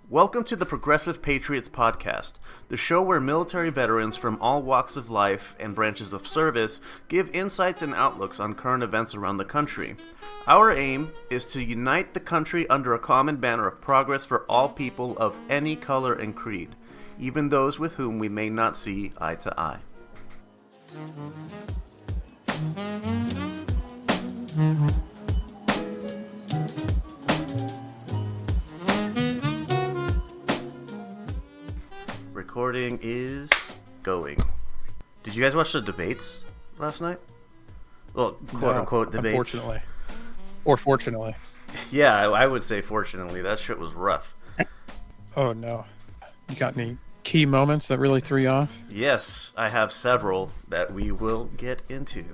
Welcome to the Progressive Patriots Podcast, the show where military veterans from all walks of life and branches of service give insights and outlooks on current events around the country. Our aim is to unite the country under a common banner of progress for all people of any color and creed, even those with whom we may not see eye to eye. Recording is going. Did you guys watch the debates last night? Well, quote-unquote debates. Unfortunately. Or fortunately. Yeah, I would say fortunately. That shit was rough. Oh, no. You got any key moments that really threw you off? Yes, I have several that we will get into.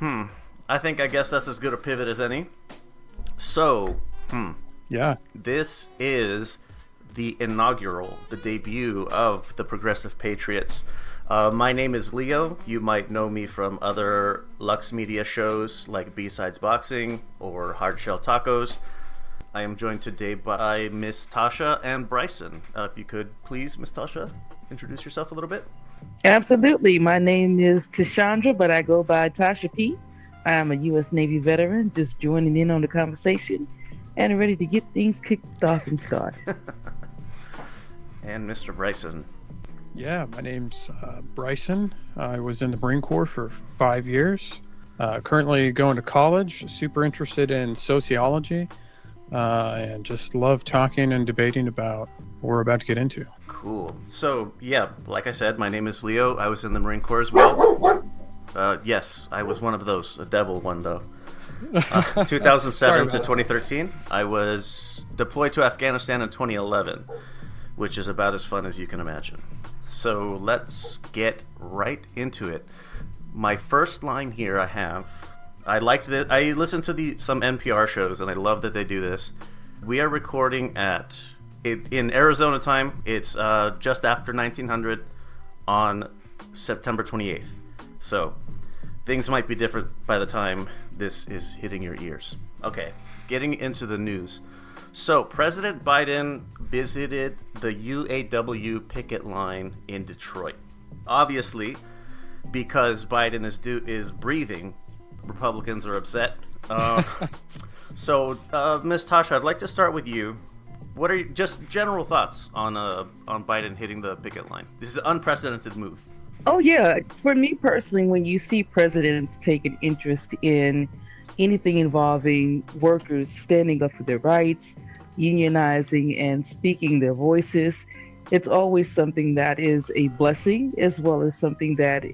I guess that's as good a pivot as any. So, Yeah. This is the debut of the Progressive Patriots. My name is Leo. You might know me from other Lux Media shows like B-Sides Boxing or Hard Shell Tacos. I am joined today by Miss Tasha and Bryson. If you could please, Miss Tasha, introduce yourself a little bit. Absolutely. My name is Tashandra, but I go by Tasha P. I am a U.S. Navy veteran, just joining in on the conversation and ready to get things kicked off and started. And Mr. Bryson. Yeah, my name's Bryson. I was in the Marine Corps for 5 years. Currently going to college, super interested in sociology, and just love talking and debating about what we're about to get into. Cool. So, yeah, like I said, my name is Leo. I was in the Marine Corps as well. Yes, I was one of those. A devil one, though. 2007 to 2013. I was deployed to Afghanistan in 2011, which is about as fun as you can imagine. So let's get right into it. My first line here I liked it. I listened to some NPR shows, and I love that they do this. We are recording in Arizona time. It's just after 1900 on September 28th. So things might be different by the time this is hitting your ears. Okay, getting into the news. So, President Biden visited the UAW picket line in Detroit. Obviously, because Biden is breathing, Republicans are upset. So, Ms. Tasha, I'd like to start with you. What are just general thoughts on Biden hitting the picket line? This is an unprecedented move. Oh, yeah. For me personally, when you see presidents take an interest in anything involving workers standing up for their rights, unionizing, and speaking their voices, it's always something that is a blessing as well as something that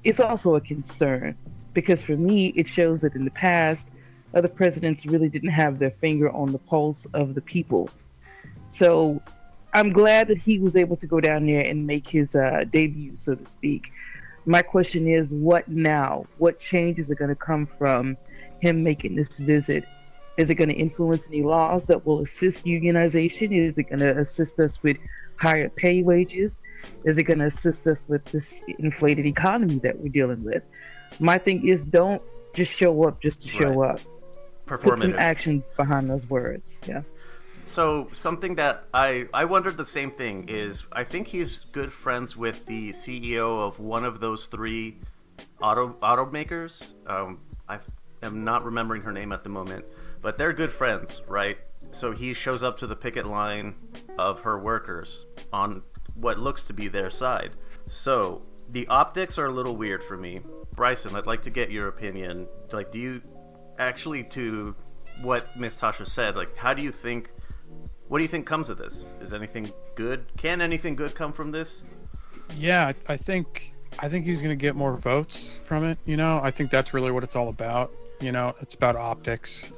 is also a concern. Because for me, it shows that in the past, other presidents really didn't have their finger on the pulse of the people. So I'm glad that he was able to go down there and make his debut, so to speak. My question is, what now? What changes are going to come from him making this visit? Is it going to influence any laws that will assist unionization? Is it going to assist us with higher pay wages? Is it going to assist us with this inflated economy that we're dealing with? My thing is, don't just show up just to show up. Put some actions behind those words. Yeah. So something that I wondered the same thing is, I think he's good friends with the CEO of one of those three automakers. I am not remembering her name at the moment, but they're good friends, right? So he shows up to the picket line of her workers on what looks to be their side. So the optics are a little weird for me. Bryson, I'd like to get your opinion. Like, do you actually, to what Miss Tasha said, like, what do you think comes of this? Is anything good? Can anything good come from this? Yeah, I think he's going to get more votes from it. You know, I think that's really what it's all about. You know, it's about optics.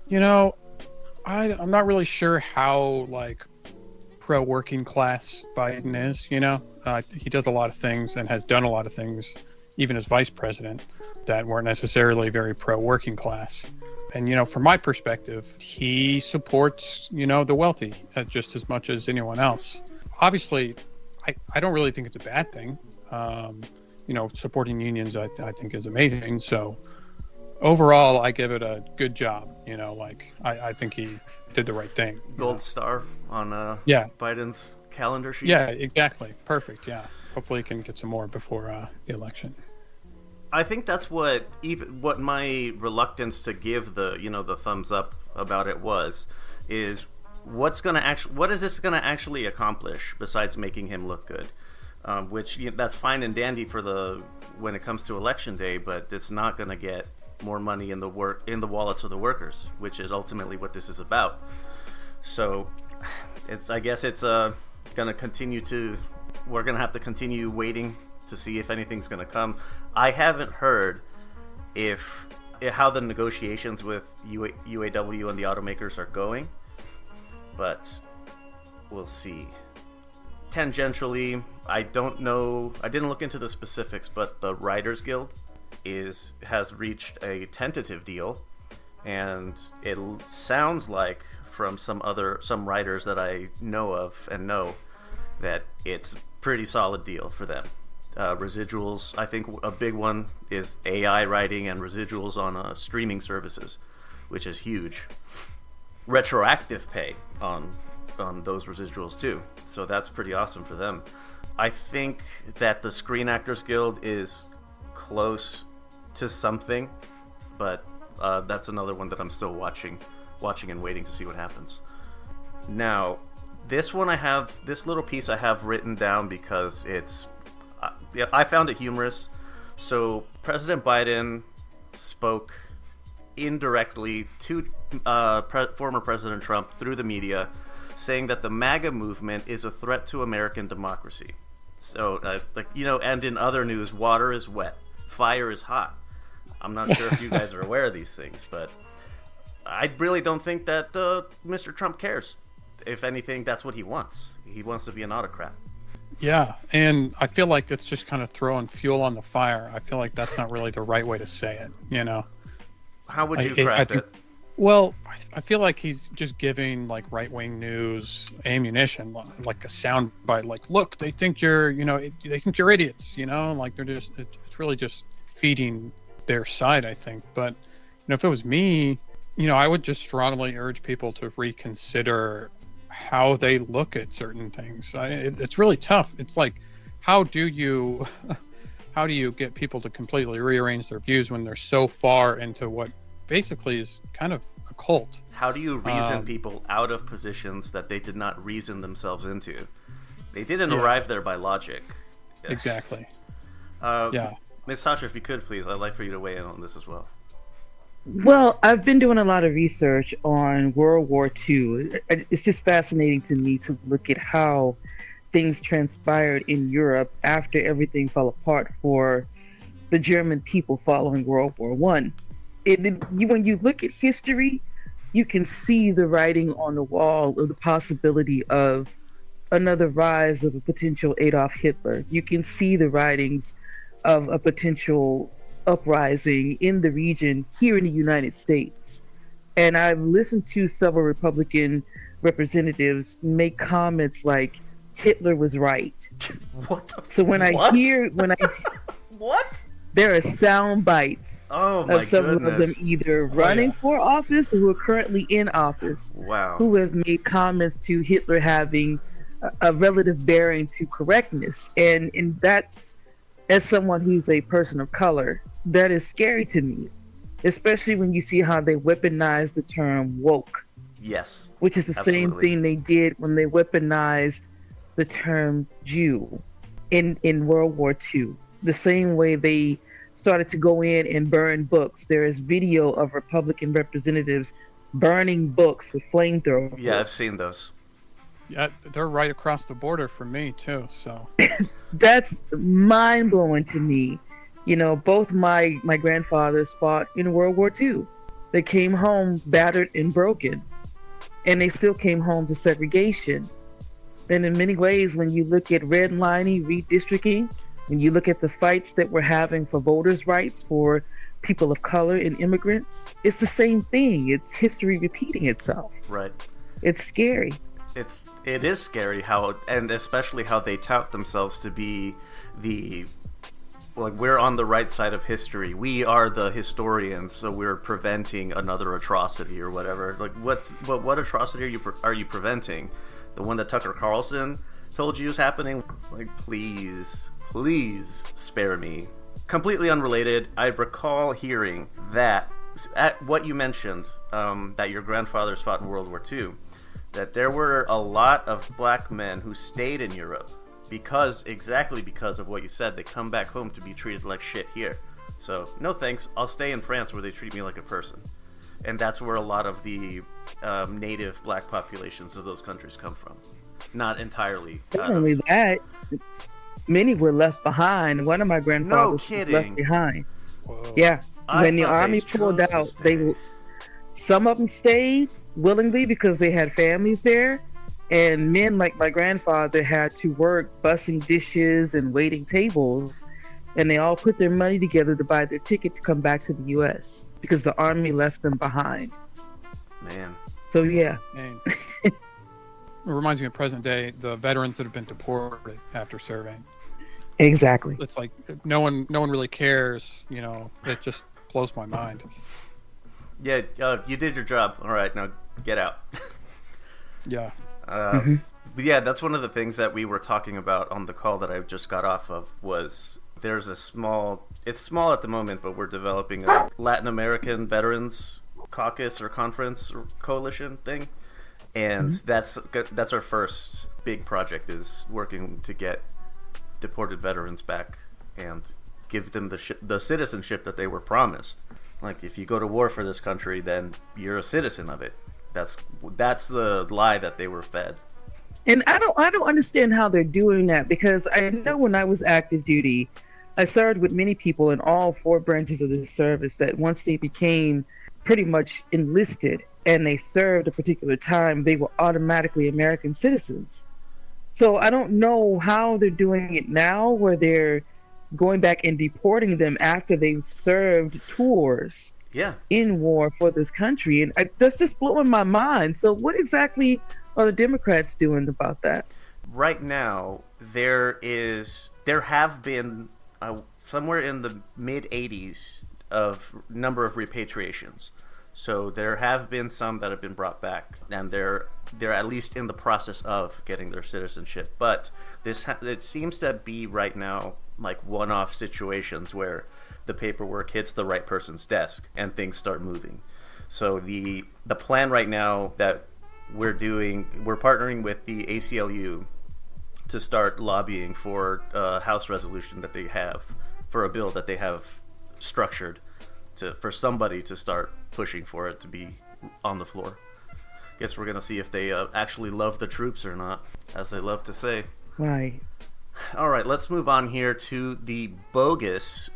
You know, I'm not really sure how, like, pro-working class Biden is, you know. He does a lot of things and has done a lot of things, even as vice president, that weren't necessarily very pro-working class. And, you know, from my perspective, he supports, you know, the wealthy just as much as anyone else. Obviously, I don't really think it's a bad thing. You know, supporting unions, I think is amazing. So overall, I give it a good job. Like I think he did the right thing. Gold star on Yeah. Biden's calendar sheet. Yeah, exactly. Perfect. Yeah. Hopefully, he can get some more before the election. I think that's what my reluctance to give the thumbs up about it is what is this gonna actually accomplish besides making him look good? Which that's fine and dandy when it comes to election day, but it's not gonna get more money in the wallets of the workers, which is ultimately what this is about. So, I guess it's gonna continue to. We're gonna have to continue waiting to see if anything's gonna come. I haven't heard how the negotiations with UAW and the automakers are going, but we'll see. Tangentially, I don't know. I didn't look into the specifics, but the Writers Guild has reached a tentative deal, and it sounds like from some writers that I know of that it's a pretty solid deal for them. Residuals, I think a big one is AI writing and residuals on streaming services, which is huge. Retroactive pay on those residuals too, so that's pretty awesome for them. I think that the Screen Actors Guild is close to something, but that's another one that I'm still watching and waiting to see what happens. Now, this little piece I have written down because I found it humorous. So President Biden spoke indirectly to former President Trump through the media, saying that the MAGA movement is a threat to American democracy. So, and in other news, water is wet, fire is hot. I'm not sure if you guys are aware of these things, but I really don't think that Mr. Trump cares. If anything, that's what he wants. He wants to be an autocrat. Yeah, and I feel like that's just kind of throwing fuel on the fire. I feel like that's not really the right way to say it, How would you craft it? Well, I feel like he's just giving like right-wing news ammunition, like a soundbite. Like, look, they think you're idiots. Like it's really just feeding their side, I think. But if it was me, I would just strongly urge people to reconsider how they look at certain things. It's really tough. It's like, how do you get people to completely rearrange their views when they're so far into what basically is kind of a cult? How do you reason people out of positions that they did not reason themselves into? They didn't arrive there by logic. Exactly. Ms. Sasha, if you could, please, I'd like for you to weigh in on this as well. Well, I've been doing a lot of research on World War II. It's just fascinating to me to look at how things transpired in Europe after everything fell apart for the German people following World War One. When you look at history, you can see the writing on the wall of the possibility of another rise of a potential Adolf Hitler. You can see the writings of a potential uprising in the region here in the United States. And I've listened to several Republican representatives make comments like Hitler was right. What? So when I what? There are sound bites of some of them either running for office or who are currently in office. Wow. Who have made comments to Hitler having a relative bearing to correctness. And that's, as someone who's a person of color, that is scary to me, especially when you see how they weaponize the term woke. Yes. Which is the same thing they did when they weaponized the term Jew in World War II. The same way they started to go in and burn books. There is video of Republican representatives burning books with flamethrowers. Yeah, I've seen those. Yeah, they're right across the border from me too. So that's mind blowing to me. Both my grandfathers fought in World War II. They came home battered and broken, and they still came home to segregation. And in many ways, when you look at redlining, redistricting, when you look at the fights that we're having for voters' rights for people of color and immigrants, it's the same thing. It's history repeating itself. Right. It's scary. It is scary and especially how they tout themselves to be like we're on the right side of history. We are the historians, so we're preventing another atrocity or whatever. Like, what atrocity are you preventing? The one that Tucker Carlson told you is happening? Like, please spare me. Completely unrelated, I recall hearing that at what you mentioned, that your grandfathers fought in World War II, that there were a lot of black men who stayed in Europe exactly because of what you said. They come back home to be treated like shit here. So, no thanks, I'll stay in France where they treat me like a person. And that's where a lot of the native black populations of those countries come from. Not entirely. Not only that, many were left behind. One of my grandfathers was left behind. Whoa. Yeah. When the army pulled out, some of them stayed willingly because they had families there. And men like my grandfather had to work bussing dishes and waiting tables. And they all put their money together to buy their ticket to come back to the U.S. because the army left them behind. Man. So, yeah. Man. It reminds me of present day, the veterans that have been deported after serving. Exactly. It's like no one really cares, you know. It just blows my mind. Yeah, you did your job. All right, now get out. Yeah. But yeah, that's one of the things that we were talking about on the call that I just got off of was there's it's small at the moment, but we're developing a Latin American Veterans Caucus or Conference or Coalition thing. And that's our first big project, is working to get deported veterans back and give them the citizenship that they were promised. Like, if you go to war for this country, then you're a citizen of it. That's the lie that they were fed. And I don't understand how they're doing that, because I know when I was active duty, I served with many people in all four branches of the service that once they became pretty much enlisted and they served a particular time, they were automatically American citizens. So I don't know how they're doing it now, where they're going back and deporting them after they've served tours in war for this country. And that's just blowing my mind. So what exactly are the Democrats doing about that? Right now, there have been somewhere in the mid-80s of number of repatriations. So there have been some that have been brought back, and they're at least in the process of getting their citizenship. But it seems to be right now like one-off situations where the paperwork hits the right person's desk and things start moving. So the plan right now that we're partnering with the ACLU to start lobbying for a House resolution that they have, for a bill that they have structured for somebody to start pushing for it to be on the floor. Guess we're gonna see if they actually love the troops or not, as they love to say. Right. All right, let's move on here to the bogus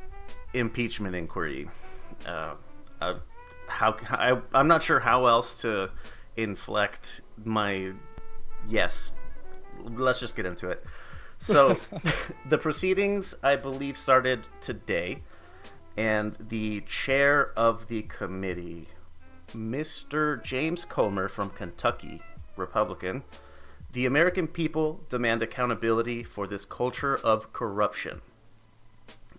impeachment inquiry. I'm not sure how else to inflect my yes. Let's just get into it. So, the proceedings, I believe, started today, and the chair of the committee, Mr. James Comer from Kentucky, Republican, the American people demand accountability for this culture of corruption.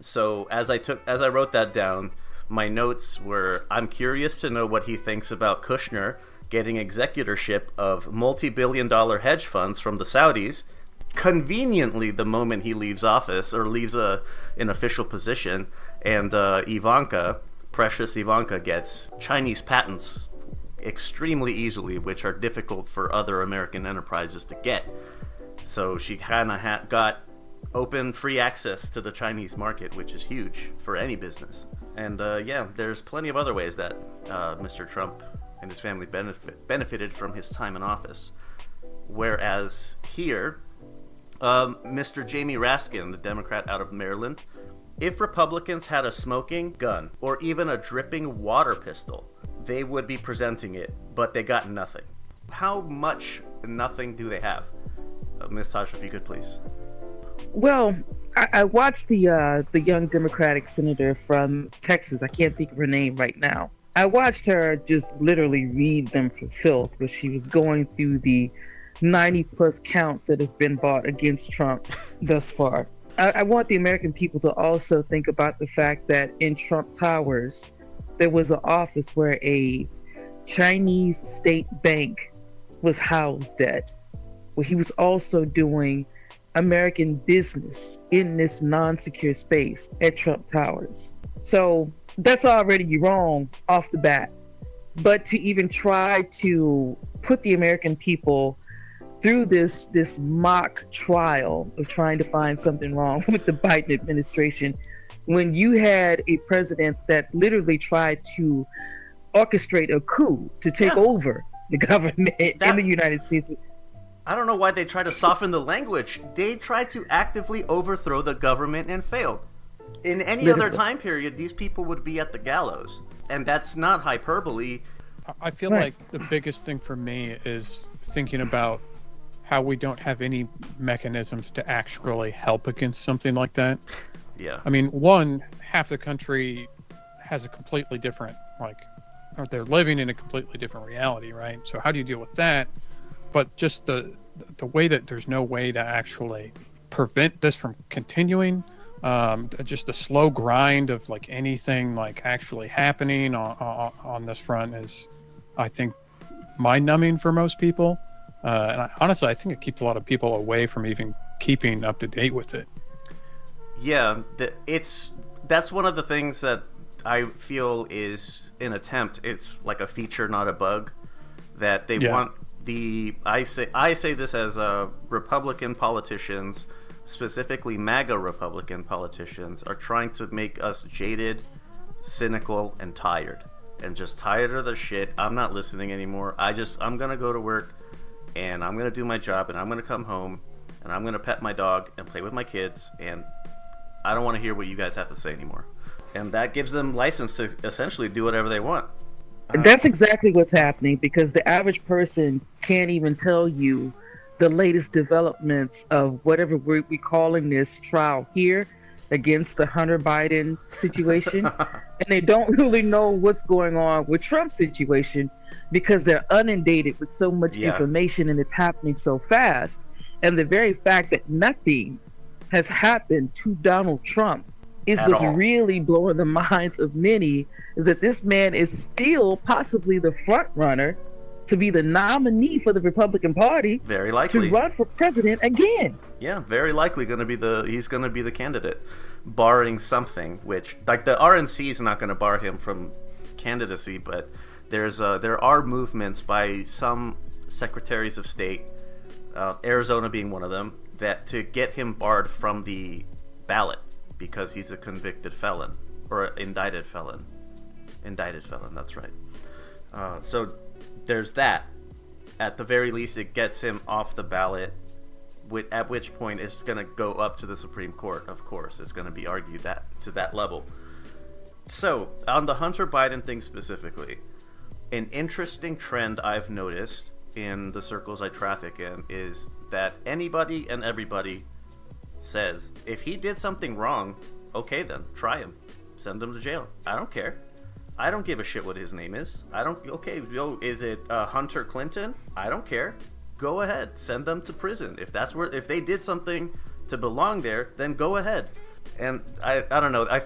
So, as I wrote that down, my notes were, I'm curious to know what he thinks about Kushner getting executorship of multi-billion-dollar hedge funds from the Saudis, conveniently the moment he leaves office or leaves an official position, and precious Ivanka, gets Chinese patents extremely easily, which are difficult for other American enterprises to get. So she kind of got open, free access to the Chinese market, which is huge for any business. And there's plenty of other ways that Mr. Trump and his family benefited from his time in office. Whereas here, Mr. Jamie Raskin, the Democrat out of Maryland, if Republicans had a smoking gun or even a dripping water pistol, they would be presenting it, but they got nothing. How much nothing do they have? Ms. Tasha, if you could please. Well, I watched the young Democratic senator from Texas. I can't think of her name right now. I watched her just literally read them for filth, where she was going through the 90 plus counts that has been brought against Trump thus far. I want the American people to also think about the fact that in Trump Towers, there was an office where a Chinese state bank was housed at, where he was also doing American business in this non-secure space at Trump Towers. So that's already wrong off the bat. But to even try to put the American people through this mock trial of trying to find something wrong with the Biden administration, when you had a president that literally tried to orchestrate a coup to take over the government in the United States. I don't know why they try to soften the language. They tried to actively overthrow the government and failed. In any other time period, these people would be at the gallows. And that's not hyperbole. I feel like the biggest thing for me is thinking about how we don't have any mechanisms to actually help against something like that. Yeah. I mean, one, half the country has a completely different, or they're living in a completely different reality, right? So how do you deal with that? But just the way that there's no way to actually prevent this from continuing, just the slow grind of anything actually happening on this front is, I think, mind-numbing for most people. And honestly, I think it keeps a lot of people away from even keeping up to date with it. Yeah, that's one of the things that I feel is an attempt. It's like a feature, not a bug. That they want I say this as Republican politicians, specifically MAGA Republican politicians, are trying to make us jaded, cynical, and tired. And just tired of the shit. I'm not listening anymore. I'm gonna go to work, and I'm gonna do my job, and I'm gonna come home, and I'm gonna pet my dog and play with my kids, and I don't want to hear what you guys have to say anymore. And that gives them license to essentially do whatever they want. That's exactly what's happening, because the average person can't even tell you the latest developments of whatever we're calling this trial here against the Hunter Biden situation. And they don't really know what's going on with Trump's situation because they're inundated with so much information and it's happening so fast. And the very fact that nothing has happened to Donald Trump is what's really blowing the minds of many, is that this man is still possibly the front runner to be the nominee for the Republican Party. Very likely. To run for president again. Yeah, very likely he's going to be the candidate, barring something, which, the RNC is not going to bar him from candidacy, but there are movements by some secretaries of state, Arizona being one of them, that to get him barred from the ballot because he's a convicted felon or indicted felon. That's right. So there's that. At the very least, it gets him off the ballot, at which point it's going to go up to the Supreme Court, of course. It's going to be argued to that level. So, on the Hunter Biden thing specifically, an interesting trend I've noticed in the circles I traffic in is that anybody and everybody says, if he did something wrong, okay then, try him. Send him to jail. I don't care. I don't give a shit what his name is. Is it Hunter Clinton? I don't care. Go ahead. Send them to prison. If they did something to belong there, then go ahead. And I don't know. I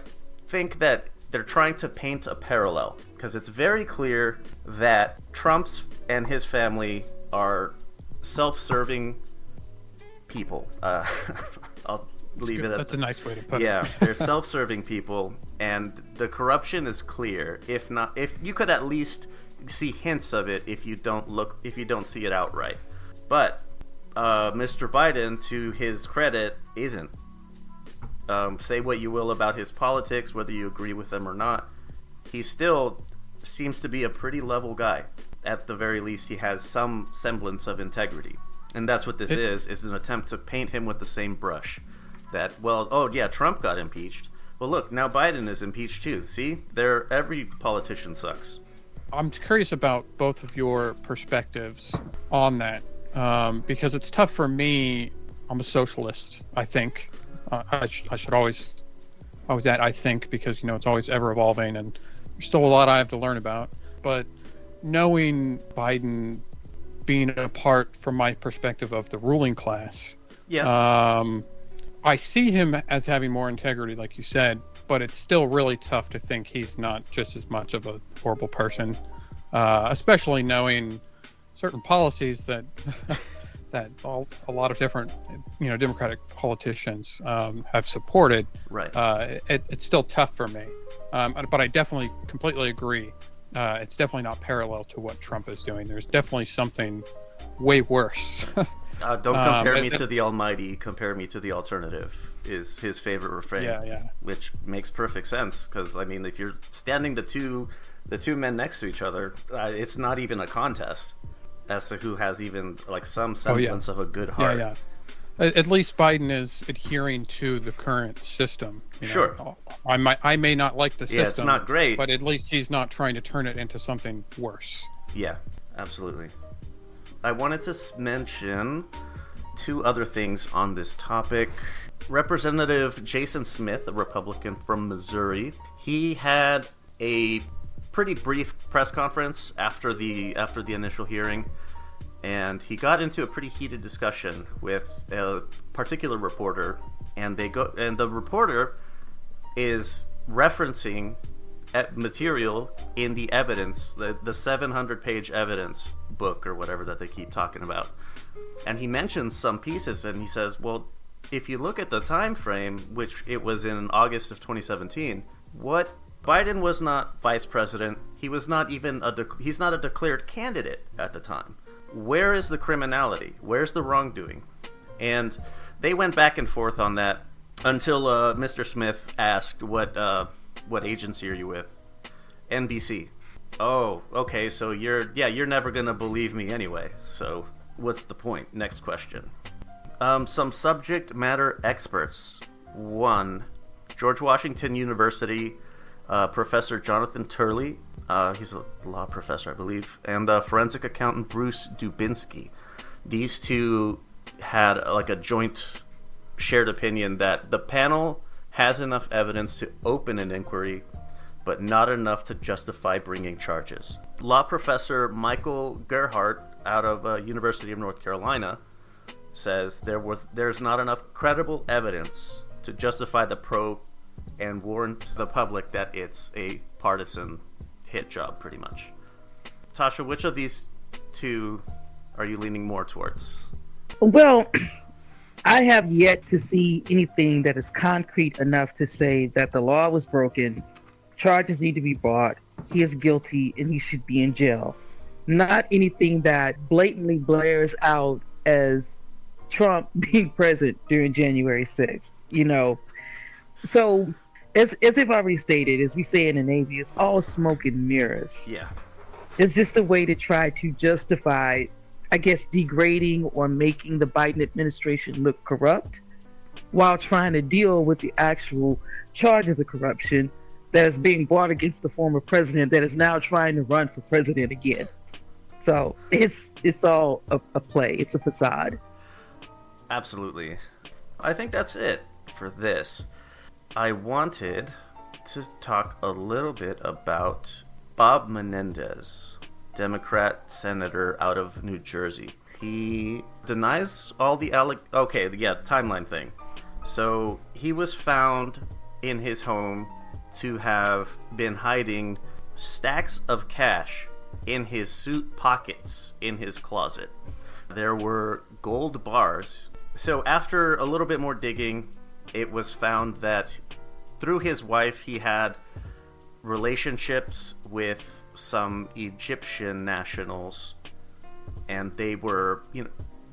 think that they're trying to paint a parallel because it's very clear that Trump's and his family are self-serving people. I'll leave it at that's a nice way to put it. Yeah, they're self-serving people, and the corruption is clear. If you could at least see hints of it if you don't see it outright. But Mr. Biden, to his credit, isn't. Say what you will about his politics, whether you agree with them or not, he still seems to be a pretty level guy. At the very least, he has some semblance of integrity. And that's what this is an attempt to paint him with the same brush. That, Trump got impeached. Well, look, now Biden is impeached too. See? Every politician sucks. I'm curious about both of your perspectives on that, because it's tough for me. I'm a socialist, I think. I should always add I think, because it's always ever evolving and there's still a lot I have to learn about. But knowing Biden being apart from my perspective of the ruling class, I see him as having more integrity, like you said, but it's still really tough to think he's not just as much of a horrible person, especially knowing certain policies that a lot of different, Democratic politicians have supported. Right. It's still tough for me, but I definitely completely agree. It's definitely not parallel to what Trump is doing. There's definitely something way worse. Don't compare me to the Almighty. Compare me to the alternative is his favorite refrain. Yeah. Which makes perfect sense because I mean, if you're standing the two men next to each other, it's not even a contest as to who has even like some semblance of a good heart. Yeah. At least Biden is adhering to the current system. Sure. I may not like the system. Yeah, it's not great, but at least he's not trying to turn it into something worse. Yeah, absolutely. I wanted to mention two other things on this topic. Representative Jason Smith, a Republican from Missouri, he had a pretty brief press conference after the initial hearing, and he got into a pretty heated discussion with a particular reporter, and the reporter is referencing material in the evidence, the 700-page evidence book or whatever that they keep talking about. And he mentions some pieces, and he says, well, if you look at the time frame, which it was in August of 2017, Biden was not vice president. He was not even he's not a declared candidate at the time. Where is the criminality? Where's the wrongdoing? And they went back and forth on that until Mr. Smith asked, what agency are you with? NBC. Oh, okay, so you're never gonna believe me anyway, so what's the point? Next question. Some subject matter experts. One, George Washington University Professor Jonathan Turley, he's a law professor, I believe, and forensic accountant Bruce Dubinsky. These two had like a joint shared opinion that the panel has enough evidence to open an inquiry, but not enough to justify bringing charges. Law professor Michael Gerhardt out of University of North Carolina says there's not enough credible evidence to justify the probe and warn the public that it's a partisan hit job, pretty much. Tasha, which of these two are you leaning more towards? Well, I have yet to see anything that is concrete enough to say that the law was broken, charges need to be brought, he is guilty, and he should be in jail. Not anything that blatantly blares out as Trump being present during January 6th, So, as I've already stated, as we say in the Navy, it's all smoke and mirrors. Yeah. It's just a way to try to justify, I guess, degrading or making the Biden administration look corrupt while trying to deal with the actual charges of corruption that is being brought against the former president that is now trying to run for president again. So it's all a play. It's a facade. Absolutely. I think that's it for this. I wanted to talk a little bit about Bob Menendez, Democrat senator out of New Jersey. He denies all the timeline thing. So he was found in his home to have been hiding stacks of cash in his suit pockets in his closet. There were gold bars. So after a little bit more digging, it was found that through his wife, he had relationships with some Egyptian nationals, and they were,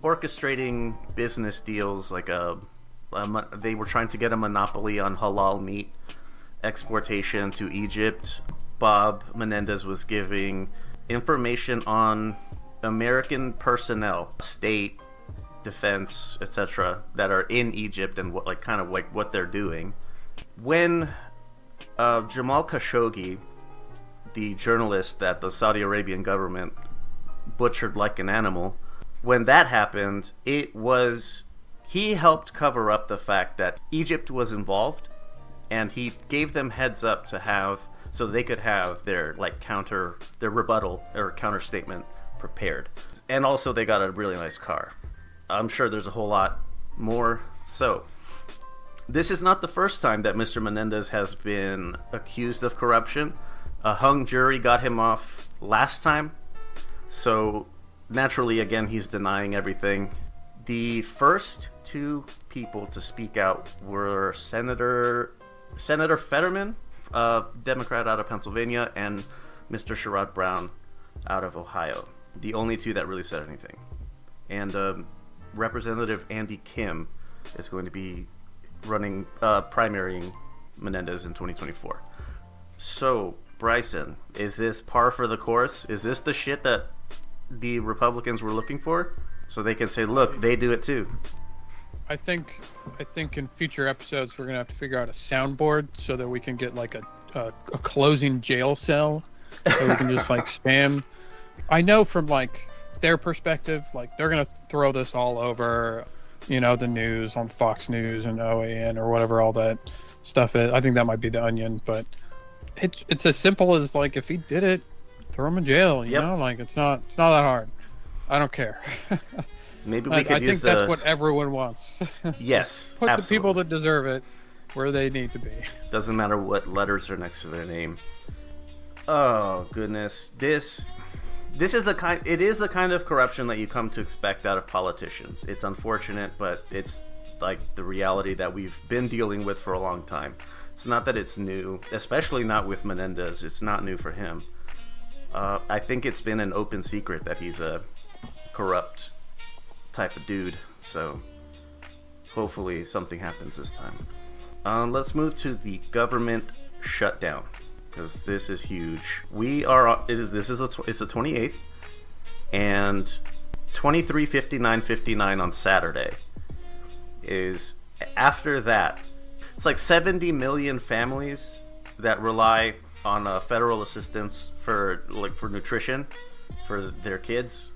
orchestrating business deals like they were trying to get a monopoly on halal meat exportation to Egypt. Bob Menendez was giving information on American personnel, state, defense, etc., that are in Egypt and what they're doing. When Jamal Khashoggi, the journalist that the Saudi Arabian government butchered like an animal, when that happened, he helped cover up the fact that Egypt was involved, and he gave them heads up so they could have their rebuttal or counter statement prepared. And also they got a really nice car. I'm sure there's a whole lot more. So This is not the first time that Mr. Menendez has been accused of corruption. A hung jury got him off last time. So, naturally, again, he's denying everything. The first two people to speak out were Senator Fetterman, Democrat out of Pennsylvania, and Mr. Sherrod Brown out of Ohio. The only two that really said anything. And Representative Andy Kim is going to be running, primarying Menendez in 2024. So, Bryson, is this par for the course? Is this the shit that the Republicans were looking for? So they can say, look, they do it too. I think in future episodes we're gonna have to figure out a soundboard so that we can get like a closing jail cell so we can just like spam. I know from like their perspective, like they're gonna throw this all over, you know, the news on Fox News and OAN or whatever all that stuff is. I think that might be the Onion, but it's as simple as like if he did it, throw him in jail. You know, like it's not that hard. I don't care. Maybe we could I think that's what everyone wants. Yes, Put absolutely. the people that deserve it where they need to be. Doesn't matter what letters are next to their name. Oh goodness, this is the kind of corruption that you come to expect out of politicians. It's unfortunate, but it's like the reality that we've been dealing with for a long time. It's not that it's new, especially not with Menendez. It's not new for him. I think it's been an open secret that he's a corrupt type of dude, so hopefully something happens this time. Let's move to the government shutdown, because this is huge. It's the 28th, and 23:59:59 on Saturday is after that. It's like 70 million families that rely on federal assistance for nutrition for their kids.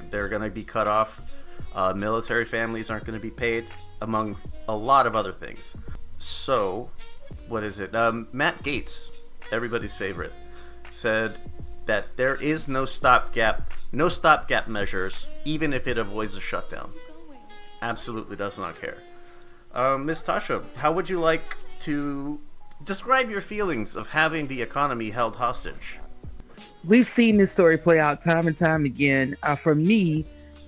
They're going to be cut off. Military families aren't going to be paid, among a lot of other things. So, what is it? Matt Gaetz, everybody's favorite, said that there is no stopgap measures, even if it avoids a shutdown. Absolutely does not care. Ms. Tasha, how would you like to describe your feelings of having the economy held hostage? We've seen this story play out time and time again. For me,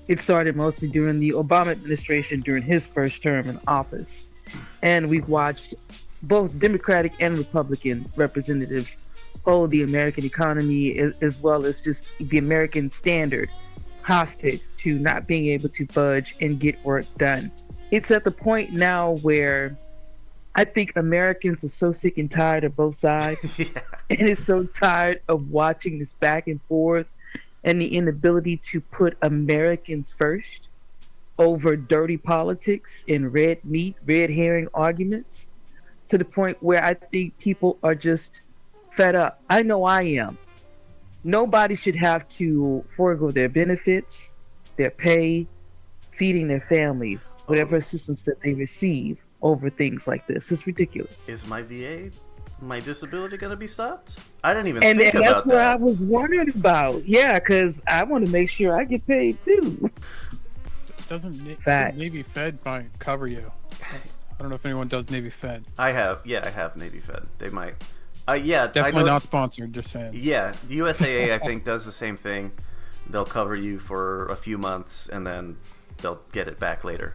it started mostly during the Obama administration during his first term in office. And we've watched both Democratic and Republican representatives hold the American economy as well as just the American standard hostage to not being able to budge and get work done. It's at the point now where I think Americans are so sick and tired of both sides, Yeah. and is so tired of watching this back and forth and the inability to put Americans first over dirty politics and red meat, red herring arguments, to the point where I think people are just fed up. I know I am. Nobody should have to forego their benefits, their pay, feeding their families, whatever assistance that they receive over things like this. It's ridiculous. Is my VA, my disability going to be stopped? I didn't even And think that's about what that. I was wondering about. Yeah, because I want to make sure I get paid too. Doesn't Facts. Navy Fed might cover you? I don't know if anyone does Navy Fed. I have Navy Fed. They might. Yeah, Definitely I know, not sponsored. Just saying. Yeah, the USAA I think does the same thing. They'll cover you for a few months and then they'll get it back later.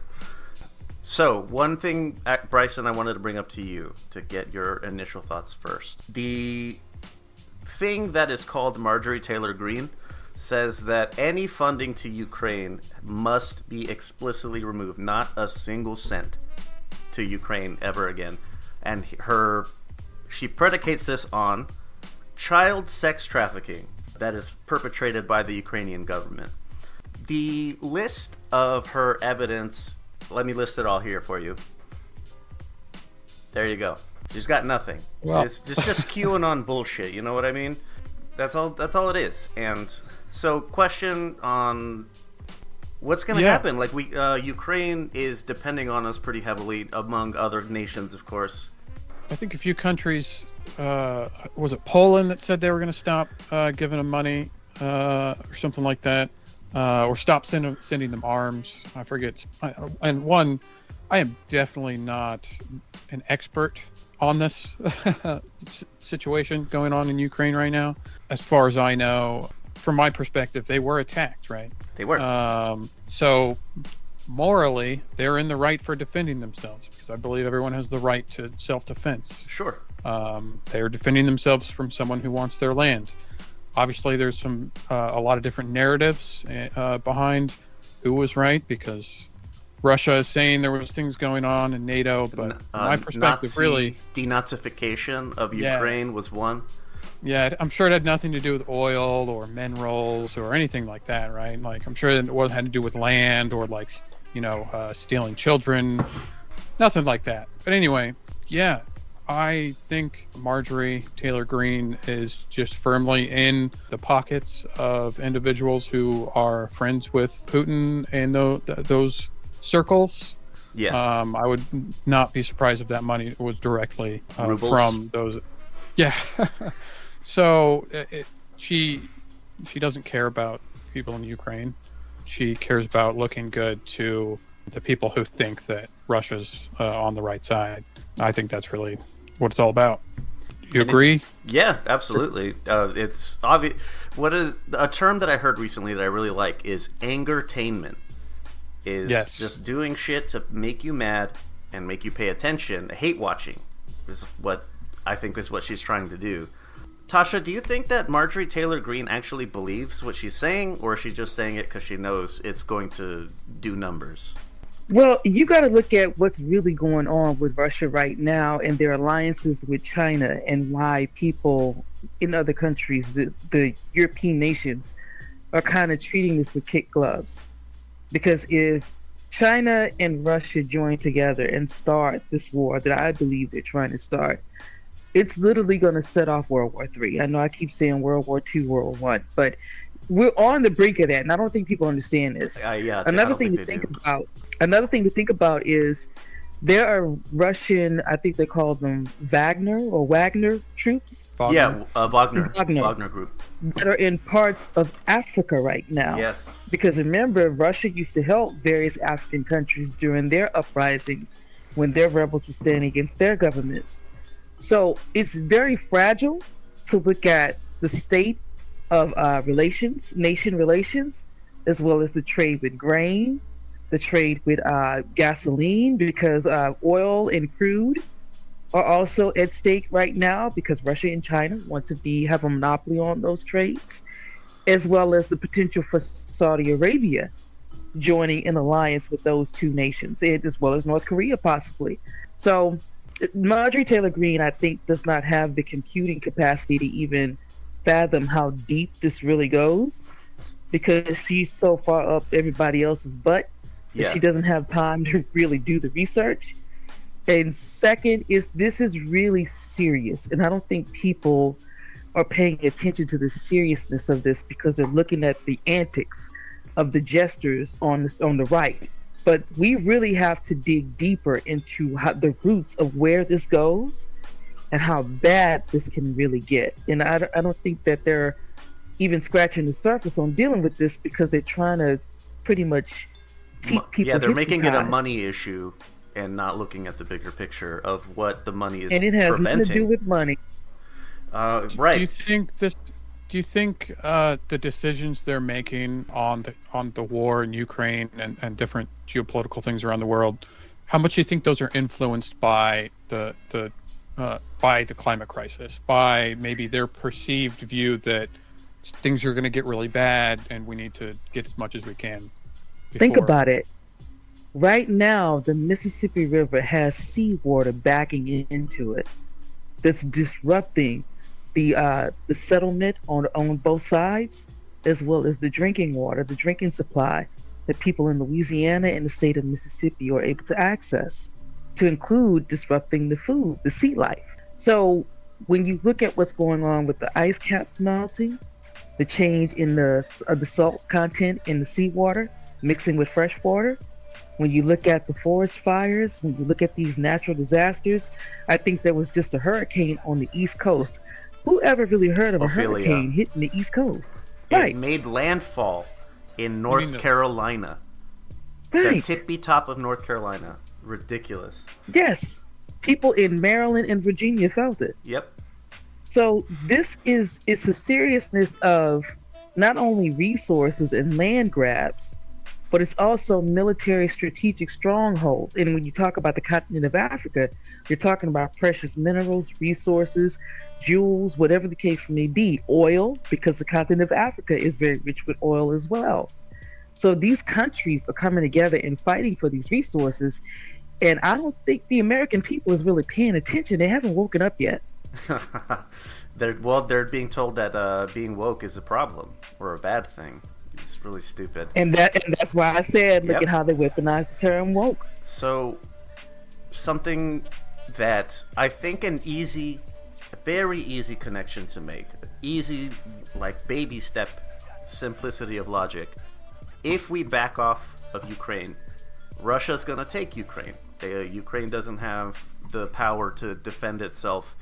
So, one thing, Bryson, I wanted to bring up to you to get your initial thoughts first. The thing that is called Marjorie Taylor Greene says that any funding to Ukraine must be explicitly removed, not a single cent to Ukraine ever again. And she predicates this on child sex trafficking that is perpetrated by the Ukrainian government. The list of her evidence, let me list it all here for you. There you go. She's got nothing. Well. It's just QAnon bullshit, you know what I mean? That's all it is. And so, question on what's going to happen? Like, Ukraine is depending on us pretty heavily, among other nations, of course. I think a few countries, was it Poland that said they were going to stop giving them money or something like that, or stop sending them arms? I forget. And one I am definitely not an expert on this situation going on in Ukraine right now. As far as I know, from my perspective, they were attacked, right? They were. So morally, they're in the right for defending themselves, because I believe everyone has the right to self-defense. Sure. They are defending themselves from someone who wants their land. Obviously, there's a lot of different narratives behind who was right, because Russia is saying there was things going on in NATO, but from my perspective, Nazi really, denazification of Ukraine was one. Yeah, I'm sure it had nothing to do with oil or minerals or anything like that, right? Like, I'm sure it had to do with land or, like, stealing children. Nothing like that. But anyway, yeah, I think Marjorie Taylor Greene is just firmly in the pockets of individuals who are friends with Putin and those circles. Yeah. I would not be surprised if that money was directly from those. Yeah. So she doesn't care about people in Ukraine. She cares about looking good to the people who think that Russia's on the right side. I think that's really what it's all about. You agree? Yeah, absolutely. It's obvious. What is a term that I heard recently that I really like is angertainment. Yes. Just doing shit to make you mad and make you pay attention. Hate watching is what I think is what she's trying to do. Tasha, do you think that Marjorie Taylor Greene actually believes what she's saying, or is she just saying it because she knows it's going to do numbers? Well, you got to look at what's really going on with Russia right now and their alliances with China, and why people in other countries, the European nations, are kind of treating this with kid gloves. Because if China and Russia join together and start this war that I believe they're trying to start, it's literally going to set off World War III. I know I keep saying World War II, World War I, but we're on the brink of that, and I don't think people understand this. Yeah, another thing to think about is there are Russian, I think they call them Wagner troops. Wagner. Yeah, Wagner Group. That are in parts of Africa right now. Yes. Because remember, Russia used to help various African countries during their uprisings when their rebels were standing against their governments. So it's very fragile to look at the state of nation relations, as well as the trade with grain, the trade with gasoline, because oil and crude are also at stake right now, because Russia and China want to have a monopoly on those trades, as well as the potential for Saudi Arabia joining an alliance with those two nations, as well as North Korea possibly. So Marjorie Taylor Greene, I think, does not have the computing capacity to even fathom how deep this really goes, because she's so far up everybody else's butt that she doesn't have time to really do the research. And second this is really serious, and I don't think people are paying attention to the seriousness of this, because they're looking at the antics of the jesters on the right. But we really have to dig deeper into the roots of where this goes and how bad this can really get. And I don't think that they're even scratching the surface on dealing with this, because they're trying to pretty much keep people. Yeah, they're making it a money issue and not looking at the bigger picture of what the money is preventing. And it has nothing to do with money. Right. Do you think the decisions they're making on the war in Ukraine and different geopolitical things around the world, how much do you think those are influenced by the climate crisis, by maybe their perceived view that things are going to get really bad and we need to get as much as we can before? Think about it. Right now, the Mississippi River has seawater backing into it that's disrupting the settlement on both sides, as well as the drinking supply that people in Louisiana and the state of Mississippi are able to access, to include disrupting the sea life. So when you look at what's going on with the ice caps melting, the change in the salt content in the seawater mixing with fresh water, when you look at the forest fires, when you look at these natural disasters, I think there was just a hurricane on the East Coast. Who ever really heard of a hurricane hitting the East Coast? It made landfall in North Carolina. Right. The tippy top of North Carolina. Ridiculous. Yes, people in Maryland and Virginia felt it. Yep. So this is it's a seriousness of not only resources and land grabs, but it's also military strategic strongholds. And when you talk about the continent of Africa, you're talking about precious minerals, resources, jewels, whatever the case may be, oil, because the continent of Africa is very rich with oil as well. So these countries are coming together and fighting for these resources. And I don't think the American people is really paying attention. They haven't woken up yet. They're being told that being woke is a problem or a bad thing. It's really stupid. And that's why I said, look Yep. at how they weaponize the term woke. So, something that I think a very easy connection to make, easy, like baby step simplicity of logic. If we back off of Ukraine, Russia's gonna take Ukraine. Ukraine doesn't have the power to defend itself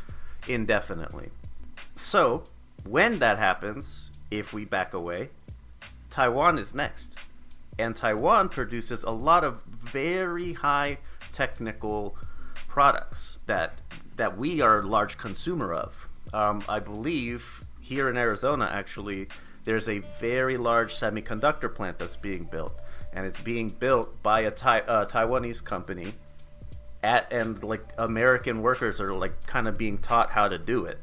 indefinitely. So, when that happens, if we back away, Taiwan is next. And Taiwan produces a lot of very high technical products that we are a large consumer of. I believe here in Arizona, actually, there's a very large semiconductor plant that's being built. And it's being built by a Taiwanese company. And like American workers are like kind of being taught how to do it.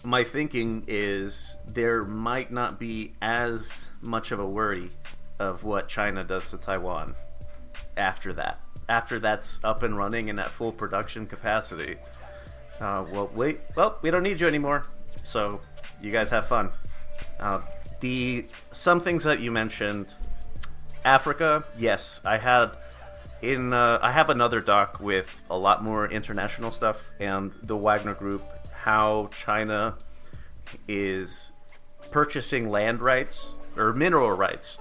My thinking is there might not be as much of a worry of what China does to Taiwan after that. After that's up and running and at full production capacity. We don't need you anymore. So you guys have fun. Some things that you mentioned, Africa, yes, I have another doc with a lot more international stuff and the Wagner Group, how China is purchasing land rights or mineral rights,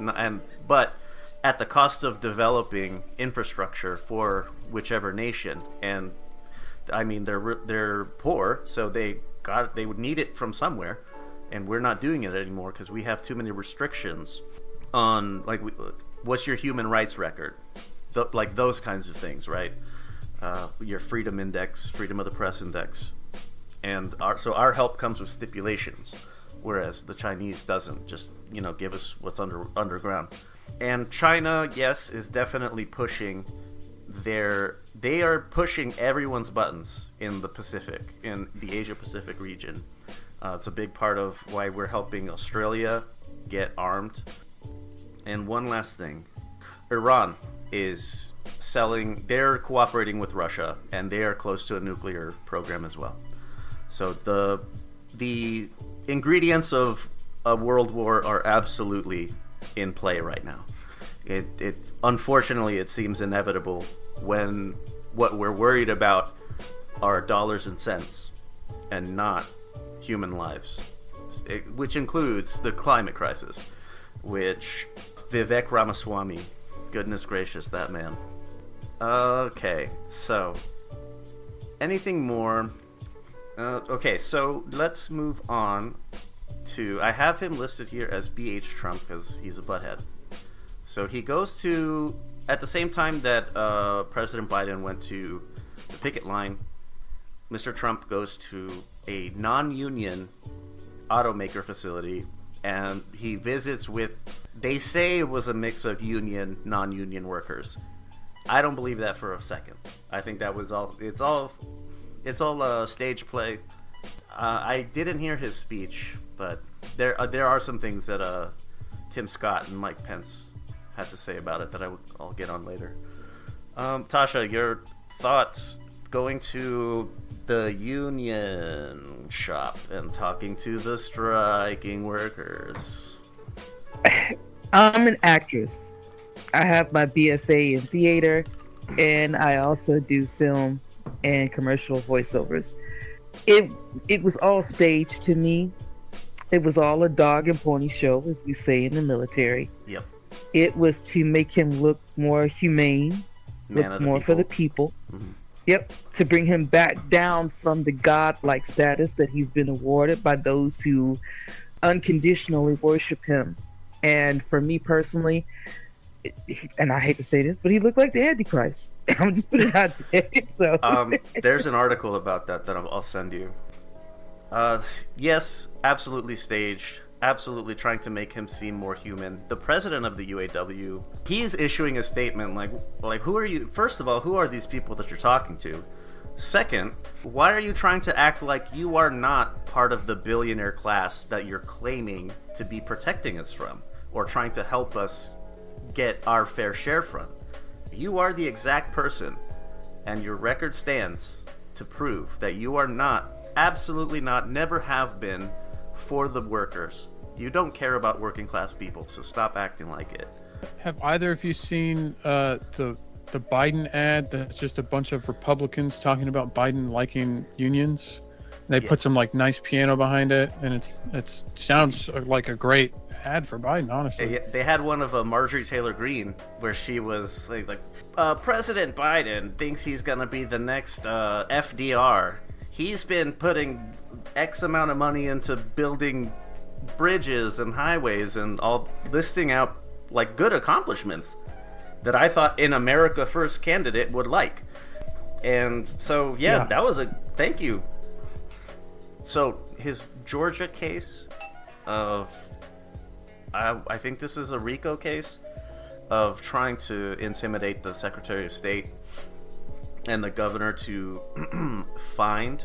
but at the cost of developing infrastructure for whichever nation. And I mean, they're poor, so they would need it from somewhere, and we're not doing it anymore because we have too many restrictions on what's your human rights record, like those kinds of things, right? Your freedom index, freedom of the press index. And our help comes with stipulations, whereas the Chinese doesn't just give us what's underground. And China, yes, is definitely pushing they are pushing everyone's buttons in the Pacific, in the Asia Pacific region. It's a big part of why we're helping Australia get armed. And one last thing, Iran is they're cooperating with Russia, and they are close to a nuclear program as well. So the ingredients of a world war are absolutely in play right now. It unfortunately it seems inevitable when what we're worried about are dollars and cents and not human lives, which includes the climate crisis, which Vivek Ramaswamy, goodness gracious, that man. Okay, so anything more? Okay, so let's move on to... I have him listed here as BH Trump because he's a butthead. So he goes to... At the same time that President Biden went to the picket line, Mr. Trump goes to a non-union automaker facility, and he visits with... They say it was a mix of union, non-union workers. I don't believe that for a second. I think that was all... It's all stage play. I didn't hear his speech, but there are some things that Tim Scott and Mike Pence had to say about it that I'll get on later. Tasha, your thoughts going to the union shop and talking to the striking workers? I'm an actress. I have my BFA in theater, and I also do film and commercial voiceovers. It was all staged to me. It was all a dog and pony show, as we say in the military. Yep. It was to make him look more humane, look more for the people. Mm-hmm. Yep, to bring him back down from the godlike status that he's been awarded by those who unconditionally worship him. And for me personally, And I hate to say this, but he looked like the Antichrist. I'm just putting it out there. So There's an article about that I'll send you. Yes, absolutely staged. Absolutely trying to make him seem more human. The president of the UAW, he's issuing a statement like who are you? First of all, who are these people that you're talking to? Second, why are you trying to act like you are not part of the billionaire class that you're claiming to be protecting us from, or trying to help us get our fair share from? You are the exact person, and your record stands to prove that you are not, absolutely not, never have been for the workers. You don't care about working class people, so stop acting like it. Have either of you seen the Biden ad that's just a bunch of Republicans talking about Biden liking unions? They put some like nice piano behind it, and it sounds like a great ad for Biden, honestly. They had one of Marjorie Taylor Greene where she was like President Biden thinks he's gonna be the next FDR. He's been putting X amount of money into building bridges and highways and all, listing out like good accomplishments that I thought an America First candidate would like. And so, yeah. That was thank you. So his Georgia case of, I think this is a RICO case of trying to intimidate the Secretary of State and the governor to find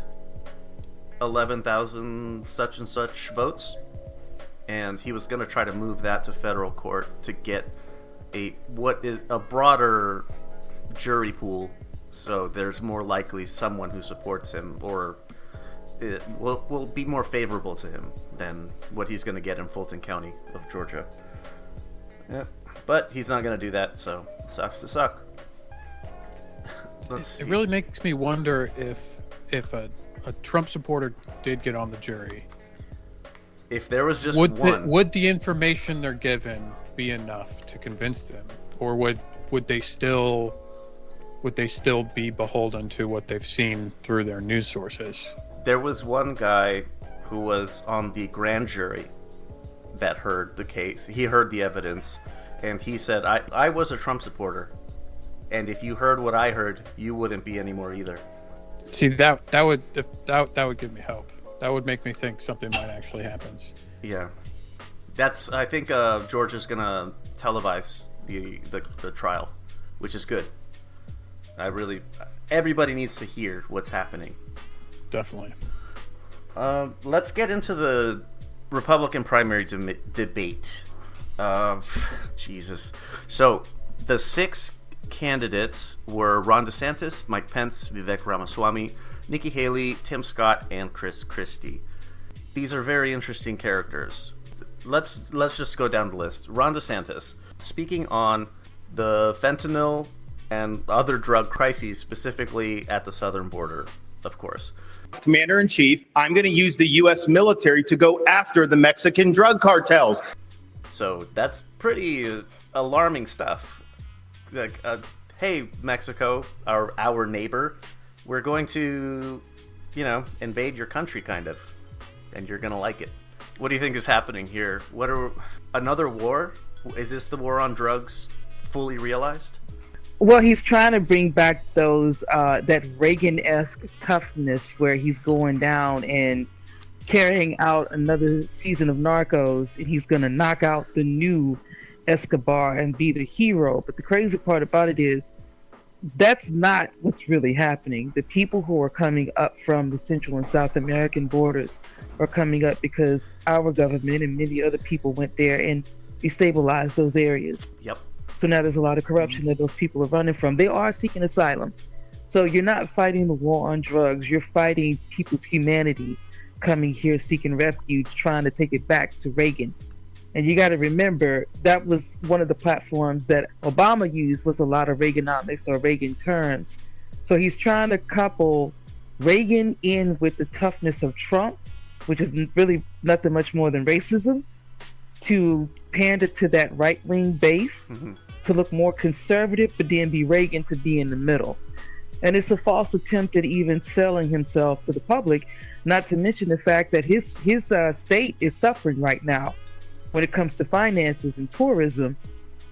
11,000 such and such votes. And he was going to try to move that to federal court to get what is a broader jury pool, so there's more likely someone who supports him, or it will be more favorable to him than what he's going to get in Fulton County of Georgia. Yeah, but he's not going to do that, so it sucks to suck. It really makes me wonder if a Trump supporter did get on the jury. If there was just one, would the information they're given be enough to convince them, or would they still be beholden to what they've seen through their news sources? There was one guy who was on the grand jury that heard the case. He heard the evidence, and he said, I was a Trump supporter, and if you heard what I heard, you wouldn't be anymore either. See, that would give me hope. That would make me think something might actually happen. Yeah. I think Georgia's gonna televise the trial, which is good. Everybody needs to hear what's happening. Definitely. Let's get into the Republican primary debate. Jesus. So the 6 candidates were Ron DeSantis, Mike Pence, Vivek Ramaswamy, Nikki Haley, Tim Scott, and Chris Christie. These are very interesting characters. Let's just go down the list. Ron DeSantis, speaking on the fentanyl and other drug crises, specifically at the southern border, of course. Commander-in-Chief, I'm going to use the U.S. military to go after the Mexican drug cartels. So that's pretty alarming stuff. Like, hey, Mexico, our neighbor, we're going to, invade your country, kind of, and you're going to like it. What do you think is happening here? Another war? Is this the war on drugs fully realized? Well, he's trying to bring back that Reagan-esque toughness where he's going down and carrying out another season of Narcos, and he's going to knock out the new Escobar and be the hero. But the crazy part about it is that's not what's really happening. The people who are coming up from the Central and South American borders are coming up because our government and many other people went there and destabilized those areas. Yep. So now there's a lot of corruption that those people are running from. They are seeking asylum. So you're not fighting the war on drugs. You're fighting people's humanity coming here seeking refuge, trying to take it back to Reagan. And you got to remember, that was one of the platforms that Obama used, was a lot of Reaganomics or Reagan terms. So he's trying to couple Reagan in with the toughness of Trump, which is really nothing much more than racism, to pander to that right-wing base, to look more conservative, but then be Reagan to be in the middle. And it's a false attempt at even selling himself to the public, not to mention the fact that his state is suffering right now when it comes to finances and tourism.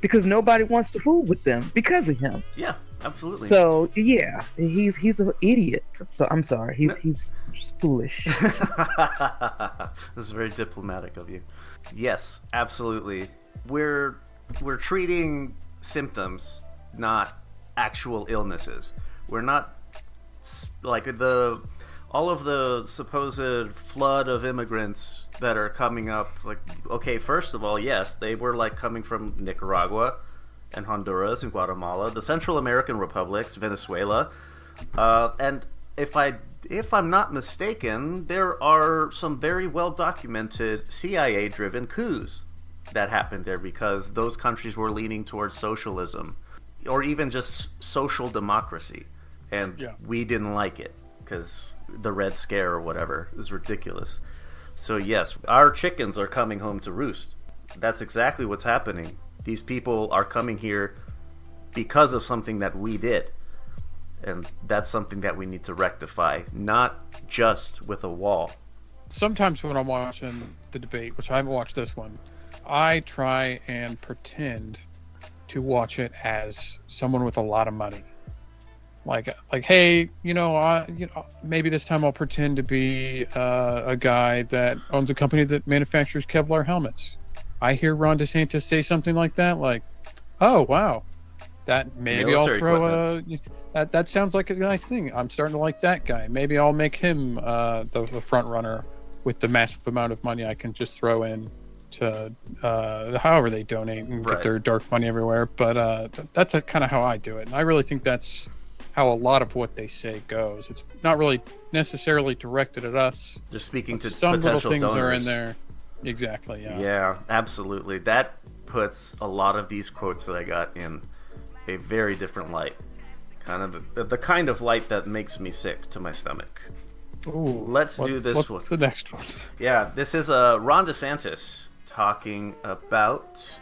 because nobody wants to fool with them because of him. Yeah, absolutely. So yeah, he's an idiot. So I'm sorry, he's foolish. This is very diplomatic of you. Yes, absolutely. We're treating symptoms, not actual illnesses. We're not like all of the supposed flood of immigrants that are coming up. Like, okay, first of all, yes, they were like coming from Nicaragua and Honduras and Guatemala, the Central American republics, Venezuela, and if I'm not mistaken, there are some very well documented CIA-driven coups that happened there because those countries were leaning towards socialism or even just social democracy, and we didn't like it because the Red Scare or whatever is ridiculous. So yes, our chickens are coming home to roost. That's exactly what's happening. These people are coming here because of something that we did, and that's something that we need to rectify, not just with a wall. Sometimes when I'm watching the debate, which I haven't watched this one, I try and pretend to watch it as someone with a lot of money. Like, hey, maybe this time I'll pretend to be a guy that owns a company that manufactures Kevlar helmets. I hear Ron DeSantis say something like that, like, "Oh wow, that maybe Military I'll throw that sounds like a nice thing. I'm starting to like that guy. Maybe I'll make him the front runner with the massive amount of money I can just throw in to however they donate and get their dark money everywhere." But that's kind of how I do it, and I really think that's how a lot of what they say goes. It's not really necessarily directed at us. Just speaking to some little potential things donors. are in there. Exactly. Yeah. Yeah, absolutely. That puts a lot of these quotes that I got in a very different light. Kind of the kind of light that makes me sick to my stomach. Ooh, Let's do this one. What's the next one? Yeah, this is Ron DeSantis talking about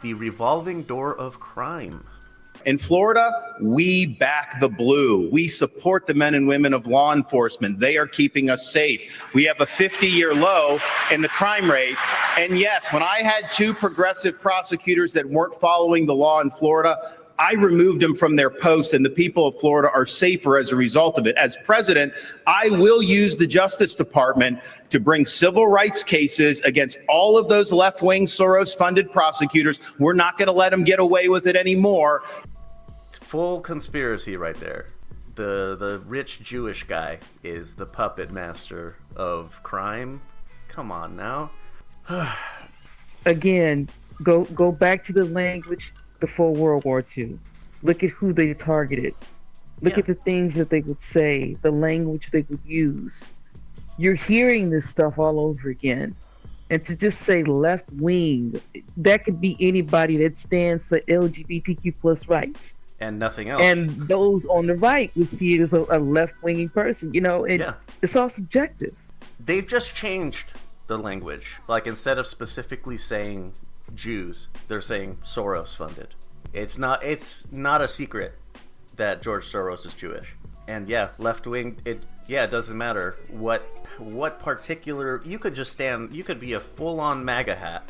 the revolving door of crime. In Florida, we back the blue. We support the men and women of law enforcement. They are keeping us safe. We have a 50-year low in the crime rate. And yes, when I had two progressive prosecutors that weren't following the law in Florida, I removed them from their posts, and the people of Florida are safer as a result of it. As president, I will use the Justice Department to bring civil rights cases against all of those left-wing Soros-funded prosecutors. We're not going to let them get away with it anymore. Full conspiracy right there. The rich Jewish guy is the puppet master of crime. Come on now. Again, go back to the language before World War II. Look at who they targeted. Look at the things that they would say, the language they would use. You're hearing this stuff all over again. And to just say left wing, that could be anybody that stands for LGBTQ plus rights. And nothing else. And those on the right would see it as a left-winging person. It's all subjective. They've just changed the language. Like, instead of specifically saying Jews, they're saying Soros funded. It's not a secret that George Soros is Jewish. And yeah, left wing, it doesn't matter what particular, you could be a full-on MAGA hat,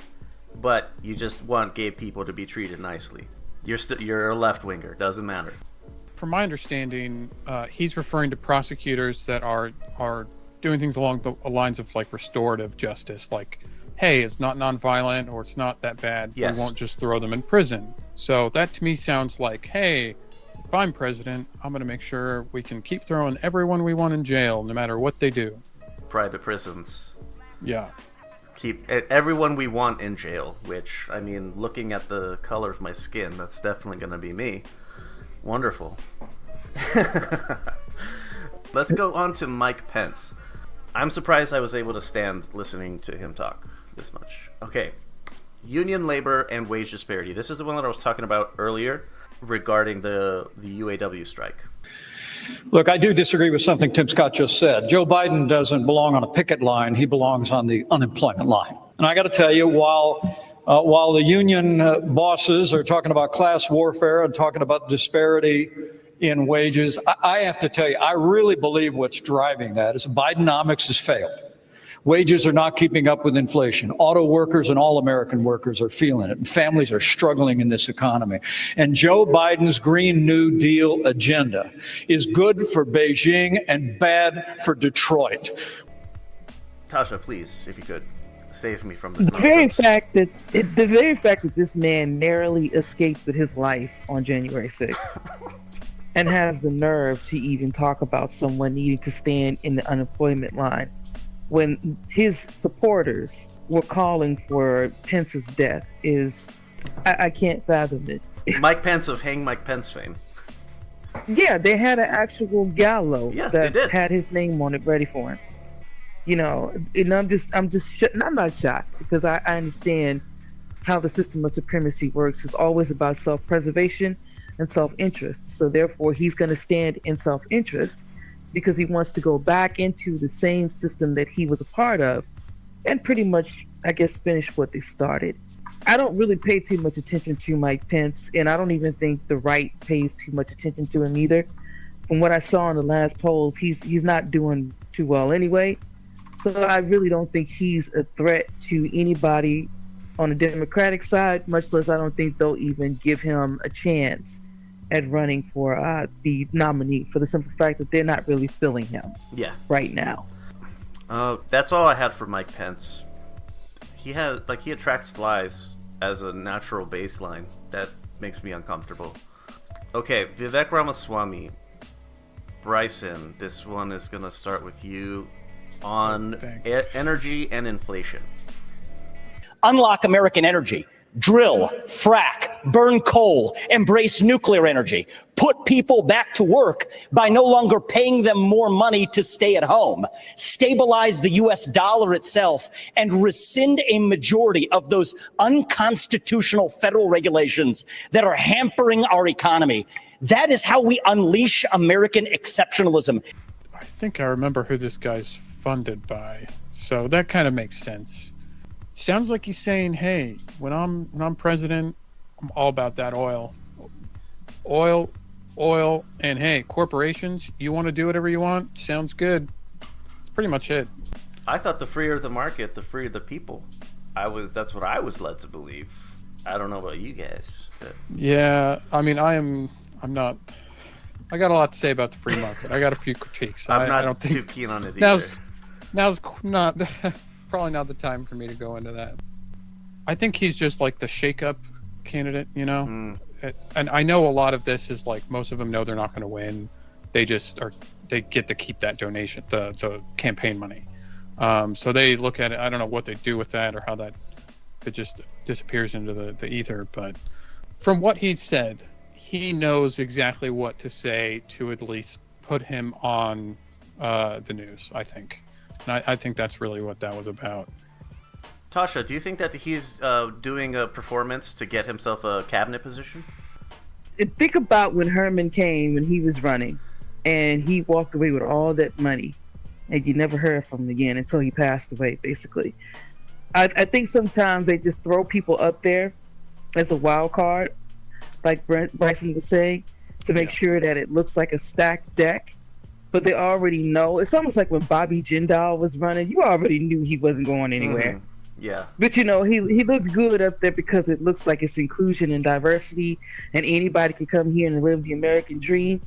but you just want gay people to be treated nicely. You're a left winger, doesn't matter. From my understanding, he's referring to prosecutors that are doing things along the lines of like restorative justice, like, hey, it's not nonviolent or it's not that bad. Yes. We won't just throw them in prison. So that to me sounds like, hey, if I'm president, I'm going to make sure we can keep throwing everyone we want in jail, no matter what they do. Private prisons. Yeah. Keep everyone we want in jail, which, I mean, looking at the color of my skin, that's definitely going to be me. Wonderful. Let's go on to Mike Pence. I'm surprised I was able to stand listening to him talk this much. Okay. Union labor and wage disparity. This is the one that I was talking about earlier regarding the UAW strike. Look, I do disagree with something Tim Scott just said. Joe Biden doesn't belong on a picket line. He belongs on the unemployment line. And I got to tell you, while the union bosses are talking about class warfare and talking about disparity in wages, I have to tell you, I really believe what's driving that is Bidenomics has failed. Wages are not keeping up with inflation. Auto workers and all American workers are feeling it. And families are struggling in this economy. And Joe Biden's Green New Deal agenda is good for Beijing and bad for Detroit. Tasha, please, if you could, save me from this The very nonsense. fact that this man narrowly escaped with his life on January 6th and has the nerve to even talk about someone needing to stand in the unemployment line when his supporters were calling for Pence's death is, I can't fathom it. Mike Pence of Hang Mike Pence fame. Yeah, they had an actual gallows Yeah, they that did. had his name on it ready for him. You know, and I'm not shocked because I understand how the system of supremacy works. It's always about self-preservation and self-interest. So therefore, he's going to stand in self-interest because he wants to go back into the same system that he was a part of and pretty much, I guess, finish what they started. I don't really pay too much attention to Mike Pence, and I don't even think the right pays too much attention to him either. From what I saw in the last polls, he's not doing too well anyway. So I really don't think he's a threat to anybody on the Democratic side, much less I don't think they'll even give him a chance at running for the nominee for the simple fact that they're not really filling him right now. That's all I had for Mike Pence. He attracts flies as a natural baseline. That makes me uncomfortable. Okay, Vivek Ramaswamy. Bryson, this one is going to start with you on energy and inflation. Unlock American energy. Drill, frack, burn coal, embrace nuclear energy. Put people back to work by no longer paying them more money to stay at home. Stabilize the U.S. dollar itself and rescind a majority of those unconstitutional federal regulations that are hampering our economy. That is how we unleash American exceptionalism. I think I remember who this guy's funded by, so that kind of makes sense. Sounds like he's saying, hey, when I'm president, I'm all about that oil, and hey, corporations, you want to do whatever you want? Sounds good. That's pretty much it. I thought the freer the market, the freer the people. That's what I was led to believe. I don't know about you guys. But... Yeah, I mean, I'm not. I got a lot to say about the free market. I got a few critiques. I don't think too keen on it either. Now's not probably not the time for me to go into that. I think he's just like the shake-up candidate, you know. And I know a lot of this is like most of them know they're not going to win. They get to keep that donation, the campaign money. So they look at it. I don't know what they do with that or how that it just disappears into the ether. But from what he said, he knows exactly what to say to at least put him on the news, I think. And I think that's really what that was about. Tasha, do you think that he's doing a performance to get himself a cabinet position? Think about when Herman came and he was running and he walked away with all that money and you never heard from him again until he passed away, basically. I think sometimes they just throw people up there as a wild card, like Bryson was saying, to make sure that it looks like a stacked deck. But they already know. It's almost like when Bobby Jindal was running. You already knew he wasn't going anywhere. Mm-hmm. Yeah. But, you know, he looks good up there because it looks like it's inclusion and diversity, and anybody can come here and live the American dream.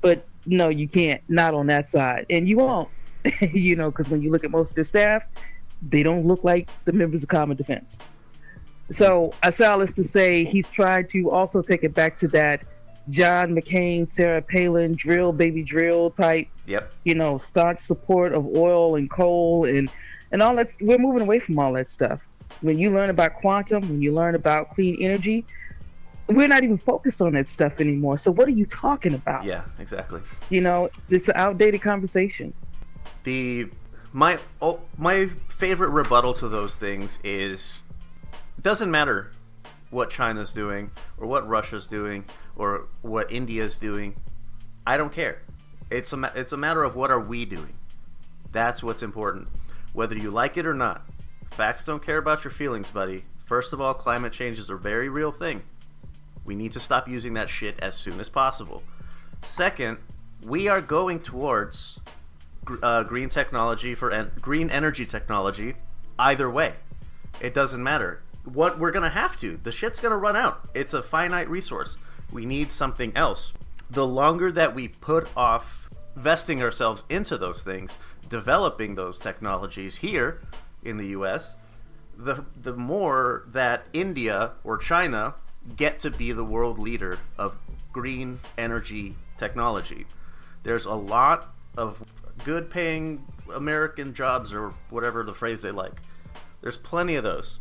But, no, you can't. Not on that side. And you won't, you know, because when you look at most of the staff, they don't look like the members of Common Defense. So I say all this to say he's tried to also take it back to that John McCain, Sarah Palin, drill, baby drill type, you know, staunch support of oil and coal and all that. We're moving away from all that stuff. When you learn about quantum, when you learn about clean energy, we're not even focused on that stuff anymore. So what are you talking about? Yeah, exactly. You know, it's an outdated conversation. My favorite rebuttal to those things is, it doesn't matter what China's doing or what Russia's doing or what India's doing. I don't care. It's a matter of what are we doing. That's what's important. Whether you like it or not. Facts don't care about your feelings, buddy. First of all, climate change is a very real thing. We need to stop using that shit as soon as possible. Second, we are going towards green technology green energy technology either way. It doesn't matter. What we're gonna have to. The shit's gonna run out. It's a finite resource. We need something else. The longer that we put off vesting ourselves into those things, developing those technologies here in the U.S., the more that India or China get to be the world leader of green energy technology. There's a lot of good paying American jobs, or whatever the phrase they like. There's plenty of those.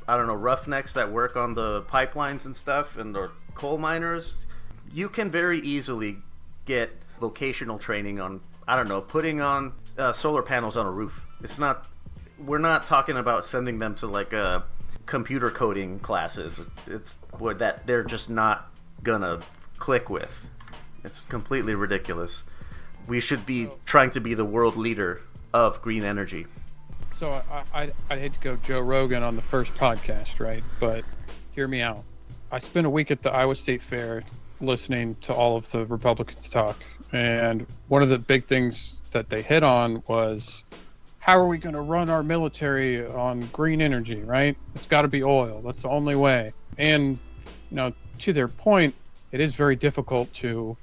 I don't know, roughnecks that work on the pipelines and stuff, and or coal miners. You can very easily get vocational training on, I don't know, putting on solar panels on a roof. We're not talking about sending them to like computer coding classes. It's what that they're just not gonna click with. It's completely ridiculous. We should be trying to be the world leader of green energy. So I hate to go Joe Rogan on the first podcast, right? But hear me out. I spent a week at the Iowa State Fair listening to all of the Republicans talk. And one of the big things that they hit on was, how are we going to run our military on green energy, right? It's got to be oil. That's the only way. And, to their point, it is very difficult to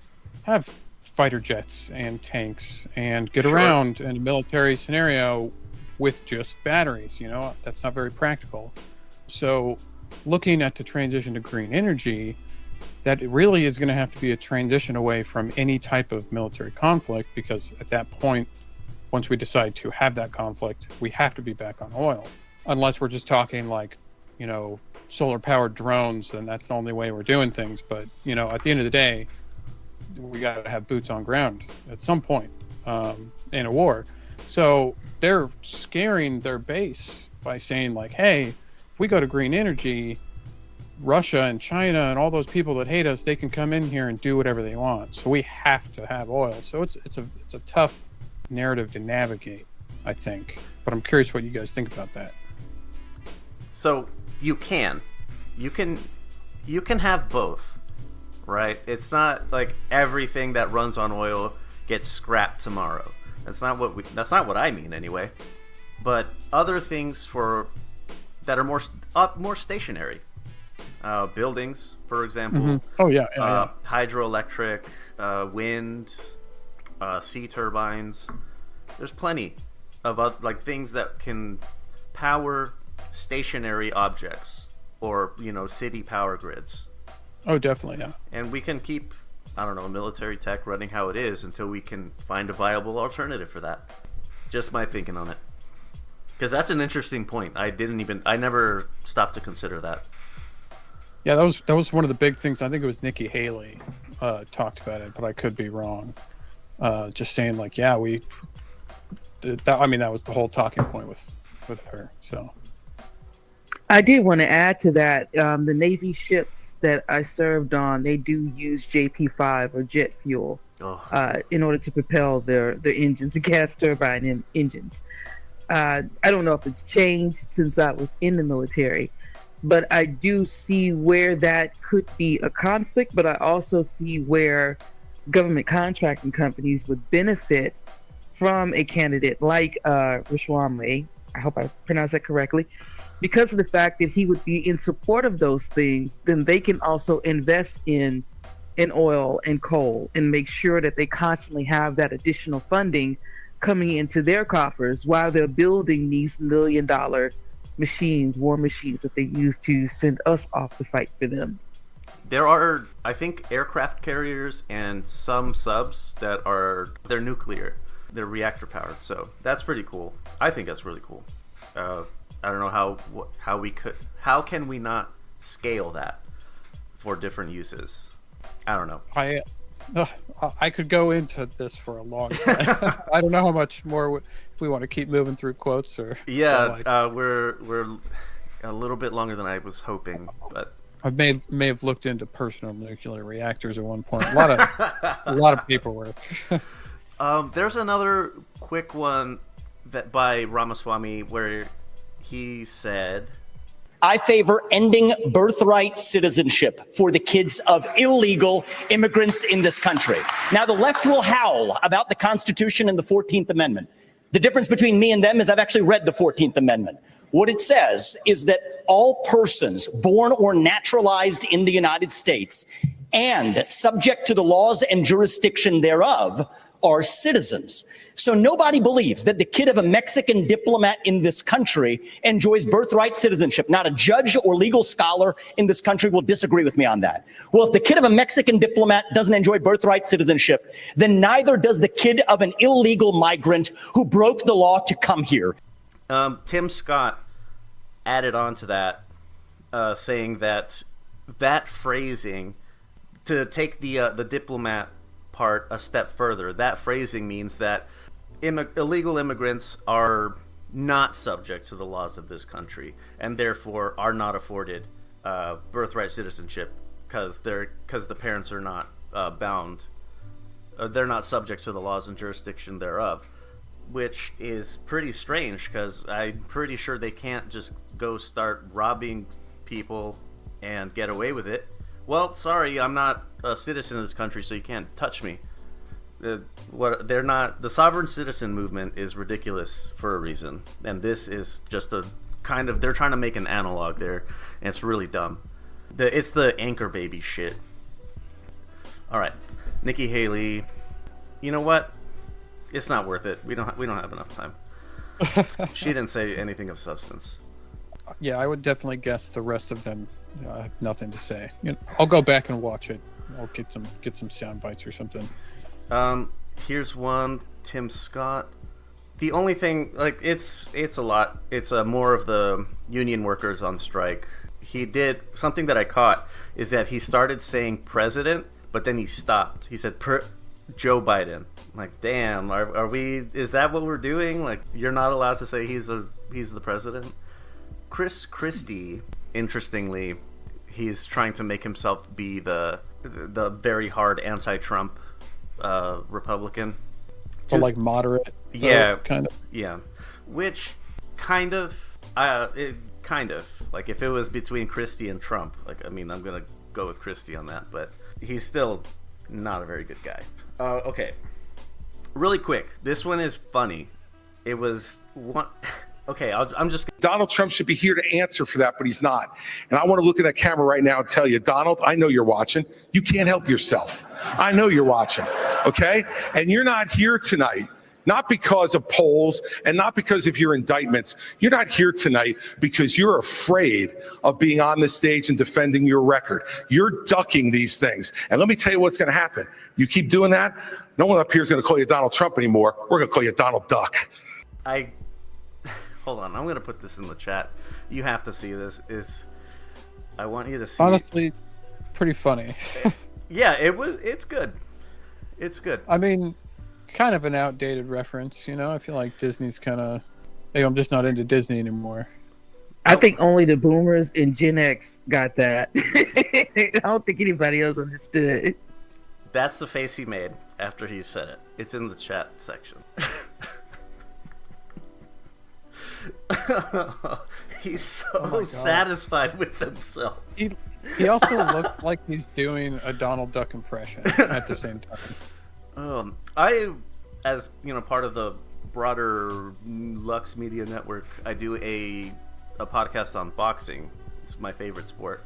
have fighter jets and tanks and get around in a military scenario with just batteries. That's not very practical. So looking at the transition to green energy, that really is going to have to be a transition away from any type of military conflict, because at that point, once we decide to have that conflict, we have to be back on oil. Unless we're just talking like, solar powered drones, then that's the only way we're doing things. But, at the end of the day, we got to have boots on ground at some point in a war. So they're scaring their base by saying like, hey, if we go to green energy, Russia and China and all those people that hate us, they can come in here and do whatever they want. So we have to have oil. So it's a tough narrative to navigate, I think. But I'm curious what you guys think about that. So you can have both, right? It's not like everything that runs on oil gets scrapped tomorrow. That's not what I mean anyway. But other things that are more stationary. Buildings, for example. Mm-hmm. Oh yeah. Hydroelectric, wind, sea turbines. There's plenty of things that can power stationary objects, or city power grids. Oh, definitely, yeah. And we can keep, I don't know, military tech running how it is until we can find a viable alternative for that. Just my thinking on it, because that's an interesting point. I never stopped to consider that. Yeah, that was one of the big things. I think it was Nikki Haley talked about it, but I could be wrong. Just saying like, yeah, that was the whole talking point with her. So I did want to add to that. The Navy ships that I served on, they do use JP5 or jet fuel in order to propel their engines, the gas turbine engines. I don't know if it's changed since I was in the military, but I do see where that could be a conflict, but I also see where government contracting companies would benefit from a candidate like Ramaswamy, I hope I pronounced that correctly, because of the fact that he would be in support of those things. Then they can also invest in oil and coal and make sure that they constantly have that additional funding coming into their coffers while they're building these $1 million machines, war machines that they use to send us off to fight for them. There are, I think, aircraft carriers and some subs they're nuclear. They're reactor powered, so that's pretty cool. I think that's really cool. I don't know how can we not scale that for different uses? I don't know. I could go into this for a long time. I don't know how much more if we want to keep moving through quotes or. Yeah, we're a little bit longer than I was hoping, but I may have looked into personal nuclear reactors at one point. A lot of paperwork. There's another quick one that by Ramaswamy where he said, I favor ending birthright citizenship for the kids of illegal immigrants in this country. Now, the left will howl about the Constitution and the 14th Amendment. The difference between me and them is I've actually read the 14th Amendment. What it says is that all persons born or naturalized in the United States and subject to the laws and jurisdiction thereof are citizens. So nobody believes that the kid of a Mexican diplomat in this country enjoys birthright citizenship. Not a judge or legal scholar in this country will disagree with me on that. Well, if the kid of a Mexican diplomat doesn't enjoy birthright citizenship, then neither does the kid of an illegal migrant who broke the law to come here. Tim Scott added on to that, saying that phrasing, to take the diplomat part a step further, that phrasing means that illegal immigrants are not subject to the laws of this country and therefore are not afforded birthright citizenship because the parents are not bound. They're not subject to the laws and jurisdiction thereof, which is pretty strange because I'm pretty sure they can't just go start robbing people and get away with it. Well, sorry, I'm not a citizen of this country, so you can't touch me. They're not. The sovereign citizen movement is ridiculous for a reason, and this is just a kind of. They're trying to make an analog there, and it's really dumb. It's the anchor baby shit. All right, Nikki Haley. You know what? It's not worth it. We don't have enough time. She didn't say anything of substance. Yeah, I would definitely guess the rest of them. I have nothing to say. I'll go back and watch it. I'll get some sound bites or something. Here's one. Tim Scott. The only thing, like, it's a lot. It's more of the union workers on strike. He did something that I caught is that he started saying president, but then he stopped. He said Joe Biden. I'm like, damn, are we? Is that what we're doing? Like, you're not allowed to say he's the president. Chris Christie, interestingly, he's trying to make himself be the very hard anti-Trump Republican. But like moderate. Yeah, kind of. Yeah, which kind of, like if it was between Christie and Trump, like, I mean, I'm gonna go with Christie on that, but he's still not a very good guy. Okay, really quick, this one is funny. It was one. Okay, I'm just... Donald Trump should be here to answer for that, but he's not. And I want to look at that camera right now and tell you, Donald, I know you're watching. You can't help yourself. I know you're watching, okay? And you're not here tonight, not because of polls and not because of your indictments. You're not here tonight because you're afraid of being on the stage and defending your record. You're ducking these things. And let me tell you what's going to happen. You keep doing that, no one up here is going to call you Donald Trump anymore. We're going to call you Donald Duck. Hold on, I'm gonna put this in the chat. You have to see this. I want you to see. Honestly, pretty funny. Yeah, it's good. It's good. I mean, kind of an outdated reference, I feel like Disney's kind of. Hey, I'm just not into Disney anymore. I think only the boomers and Gen X got that. I don't think anybody else understood. That's the face he made after he said it. It's in the chat section. He's so satisfied with himself. He also looked like he's doing a Donald Duck impression at the same time. I, as part of the broader Lux Media Network, I do a podcast on boxing. It's my favorite sport,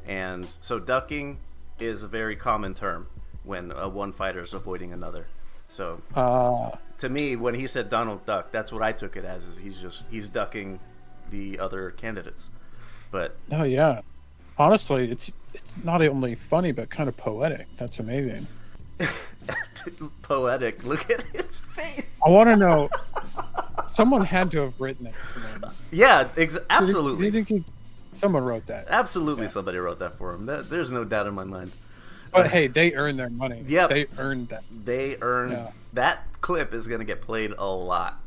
and so ducking is a very common term when one fighter is avoiding another. So to me, when he said Donald Duck, that's what I took it as. Is he's ducking the other candidates. But oh yeah, honestly, it's not only funny but kind of poetic. That's amazing. Poetic. Look at his face. I want to know. Someone had to have written it. Yeah, absolutely. Do you think someone wrote that? Absolutely, yeah. Somebody wrote that for him. There's no doubt in my mind. But hey, they earned their money. Yep. They earned that. They earned that clip is gonna get played a lot.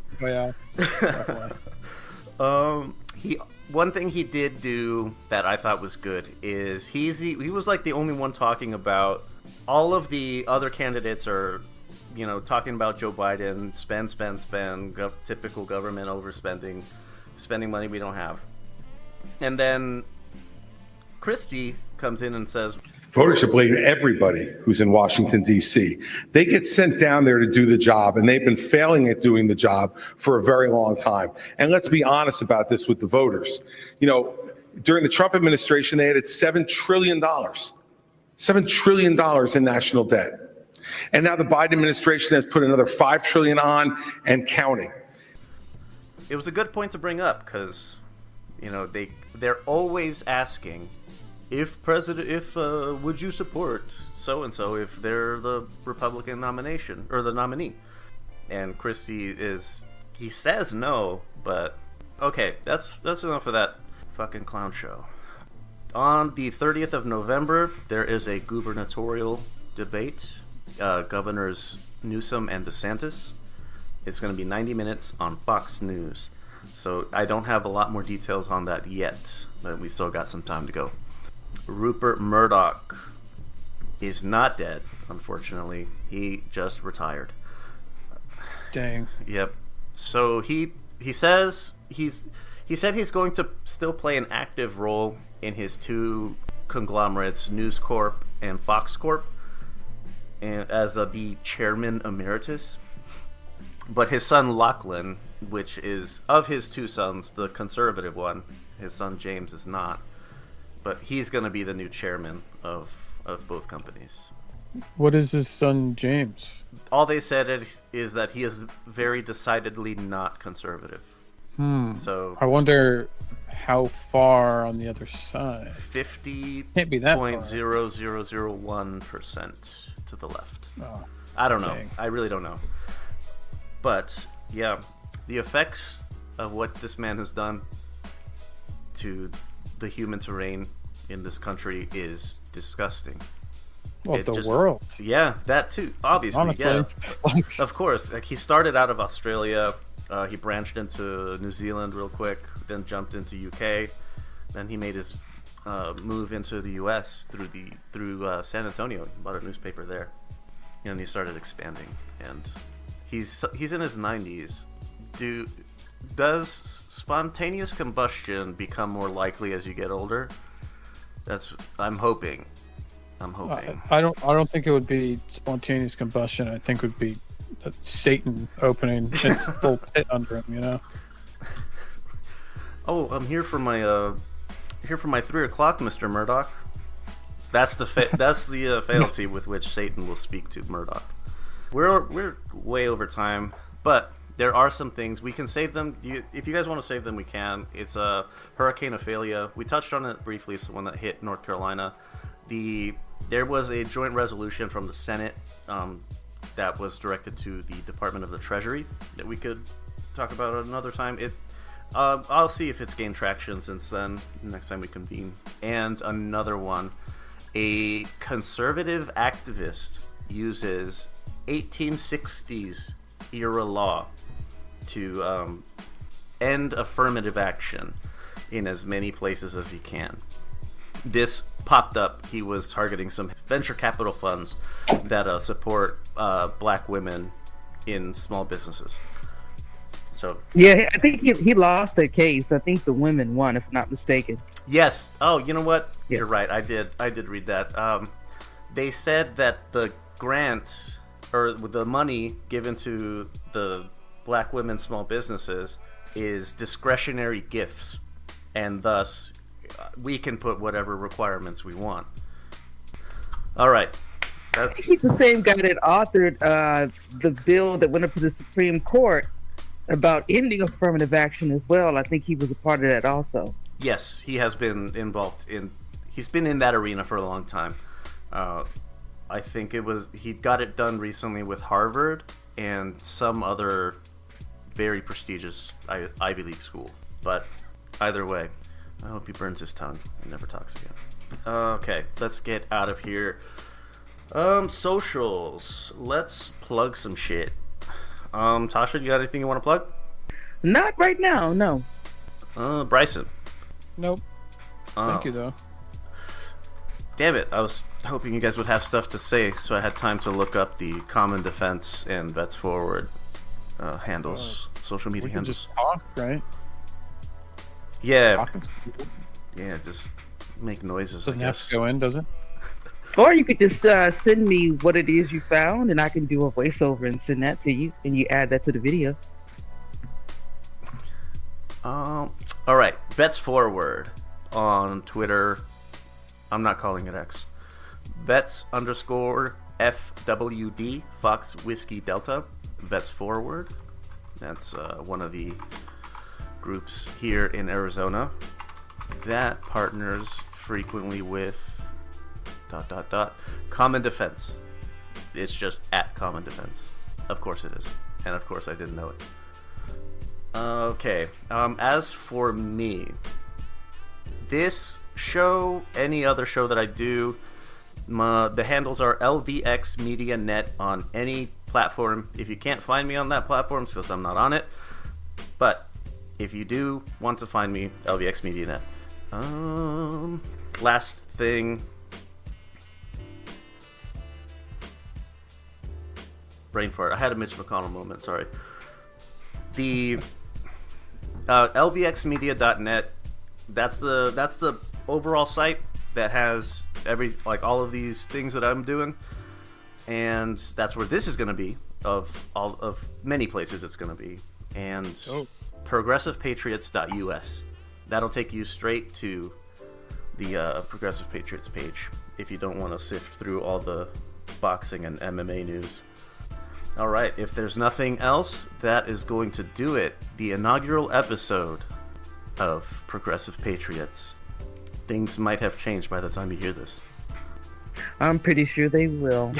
Oh yeah. One thing he did do that I thought was good is he was like the only one talking about all of the other candidates are, talking about Joe Biden, spend, typical government overspending, spending money we don't have. And then Christie comes in and says, Voters should blame everybody who's in Washington, D.C. They get sent down there to do the job, and they've been failing at doing the job for a very long time. And let's be honest about this with the voters. You know, during the Trump administration, they added $7 trillion. $7 trillion in national debt. And now the Biden administration has put another $5 trillion on and counting. it was a good point to bring up because, you know, they're always asking if would you support so and so if they're the Republican nomination or the nominee. And Christie he says no, but okay, that's enough of that fucking clown show. On the 30th of November, there is a gubernatorial debate, Governors Newsom and DeSantis. It's going to be 90 minutes on Fox News. So I don't have a lot more details on that yet, but we still got some time to go. Rupert Murdoch is not dead, unfortunately. He just retired. Dang. Yep. So he says he said he's going to still play an active role in his two conglomerates, News Corp and Fox Corp, and as the chairman emeritus. But his son Lachlan, which is of his two sons, the conservative one, his son James is not, but he's going to be the new chairman of both companies. What is his son James? All they said is that he is very decidedly not conservative. So I wonder how far on the other side. 50.0001% to the left. Oh, I don't know. dang. I really don't know. But yeah, the effects of what this man has done to the human terrain in this country is disgusting. Well, the world. Yeah, that too. Obviously, Honestly, yeah. like, Of course. Like, he started out of Australia. He branched into New Zealand real quick, then jumped into UK. Then he made his move into the US through San Antonio. He bought a newspaper there, and he started expanding. And he's in his 90s. Does spontaneous combustion become more likely as you get older? I'm hoping. I don't think it would be spontaneous combustion. I think it would be Satan opening its full pit under him. You know. Oh, I'm here for my 3 o'clock, Mr. Murdoch. That's the faculty with which Satan will speak to Murdoch. We're way over time, but there are some things we can save them. If you guys want to save them, we can. It's Hurricane Ophelia. We touched on it briefly. It's the one that hit North Carolina. There was a joint resolution from the Senate that was directed to the Department of the Treasury that we could talk about at another time. I'll see if it's gained traction since then, next time we convene. And another one, a conservative activist uses 1860s era law to end affirmative action in as many places as he can. This popped up. He was targeting some venture capital funds that support black women in small businesses. So Yeah, I think he lost that case. I think the women won, if I'm not mistaken. yes. Oh, you know what? Yeah. You're right. I did read that. They said that the grant or the money given to the black women small businesses is discretionary gifts, and thus we can put whatever requirements we want. All right. I think he's the same guy that authored the bill that went up to the Supreme Court about ending affirmative action as well. I think he was a part of that also. Yes, he has been he's been in that arena for a long time. I think he got it done recently with Harvard and some other very prestigious Ivy League school. But either way, I hope he burns his tongue and never talks again. Okay, let's get out of here. Socials. Let's plug some shit. Tasha, you got anything you want to plug? Not right now, no. Bryson. Nope. Thank you though. Damn it, I was hoping you guys would have stuff to say, so I had time to look up the Common Defense and Vets Forward handles, social media We can handles. just talk, right? Yeah, Talking. yeah, just make noises. Doesn't I have guess. to go in, does it? Or you could just send me what it is you found, and I can do a voiceover and send that to you, and you add that to the video. All right, Vets Forward on Twitter. I'm not calling it X. Vets_FWD Fox Whiskey Delta. Vets Forward. That's one of the groups here in Arizona that partners frequently with ... Common Defense. It's just at Common Defense. Of course it is. And of course I didn't know it. Okay. As for me, this show, any other show that I do, the handles are LVX Media Net on any platform. If you can't find me on that platform, it's because I'm not on it. But if you do want to find me, LVX Media Net. Last thing. Brain fart. I had a Mitch McConnell moment. Sorry. The lvxmedia.net. That's the overall site that has all of these things that I'm doing, and that's where this is going to be. Of many places it's going to be, and progressivepatriots.us. That'll take you straight to the Progressive Patriots page if you don't want to sift through all the boxing and MMA news. All right, if there's nothing else, that is going to do it. The inaugural episode of Progressive Patriots. Things might have changed by the time you hear this. I'm pretty sure they will.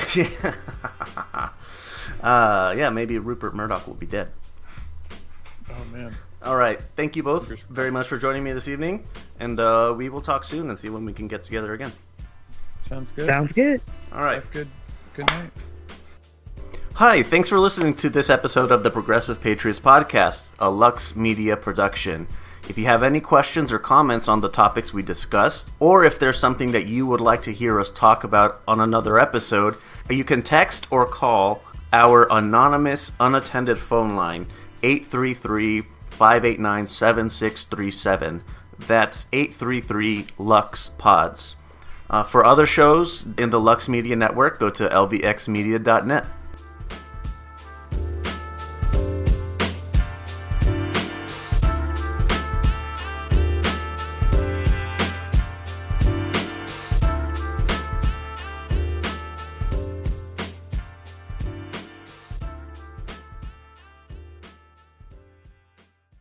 Yeah, maybe Rupert Murdoch will be dead. Oh man. All right, thank you both very much for joining me this evening, and we will talk soon and see when we can get together again. Sounds good. Sounds good. All right. Good night. Hi, thanks for listening to this episode of the Progressive Patriots Podcast, a Lux Media production. If you have any questions or comments on the topics we discussed, or if there's something that you would like to hear us talk about on another episode, you can text or call our anonymous, unattended phone line, 833-589-7637. That's 833-LUX-PODS. For other shows in the Lux Media Network, go to lvxmedia.net.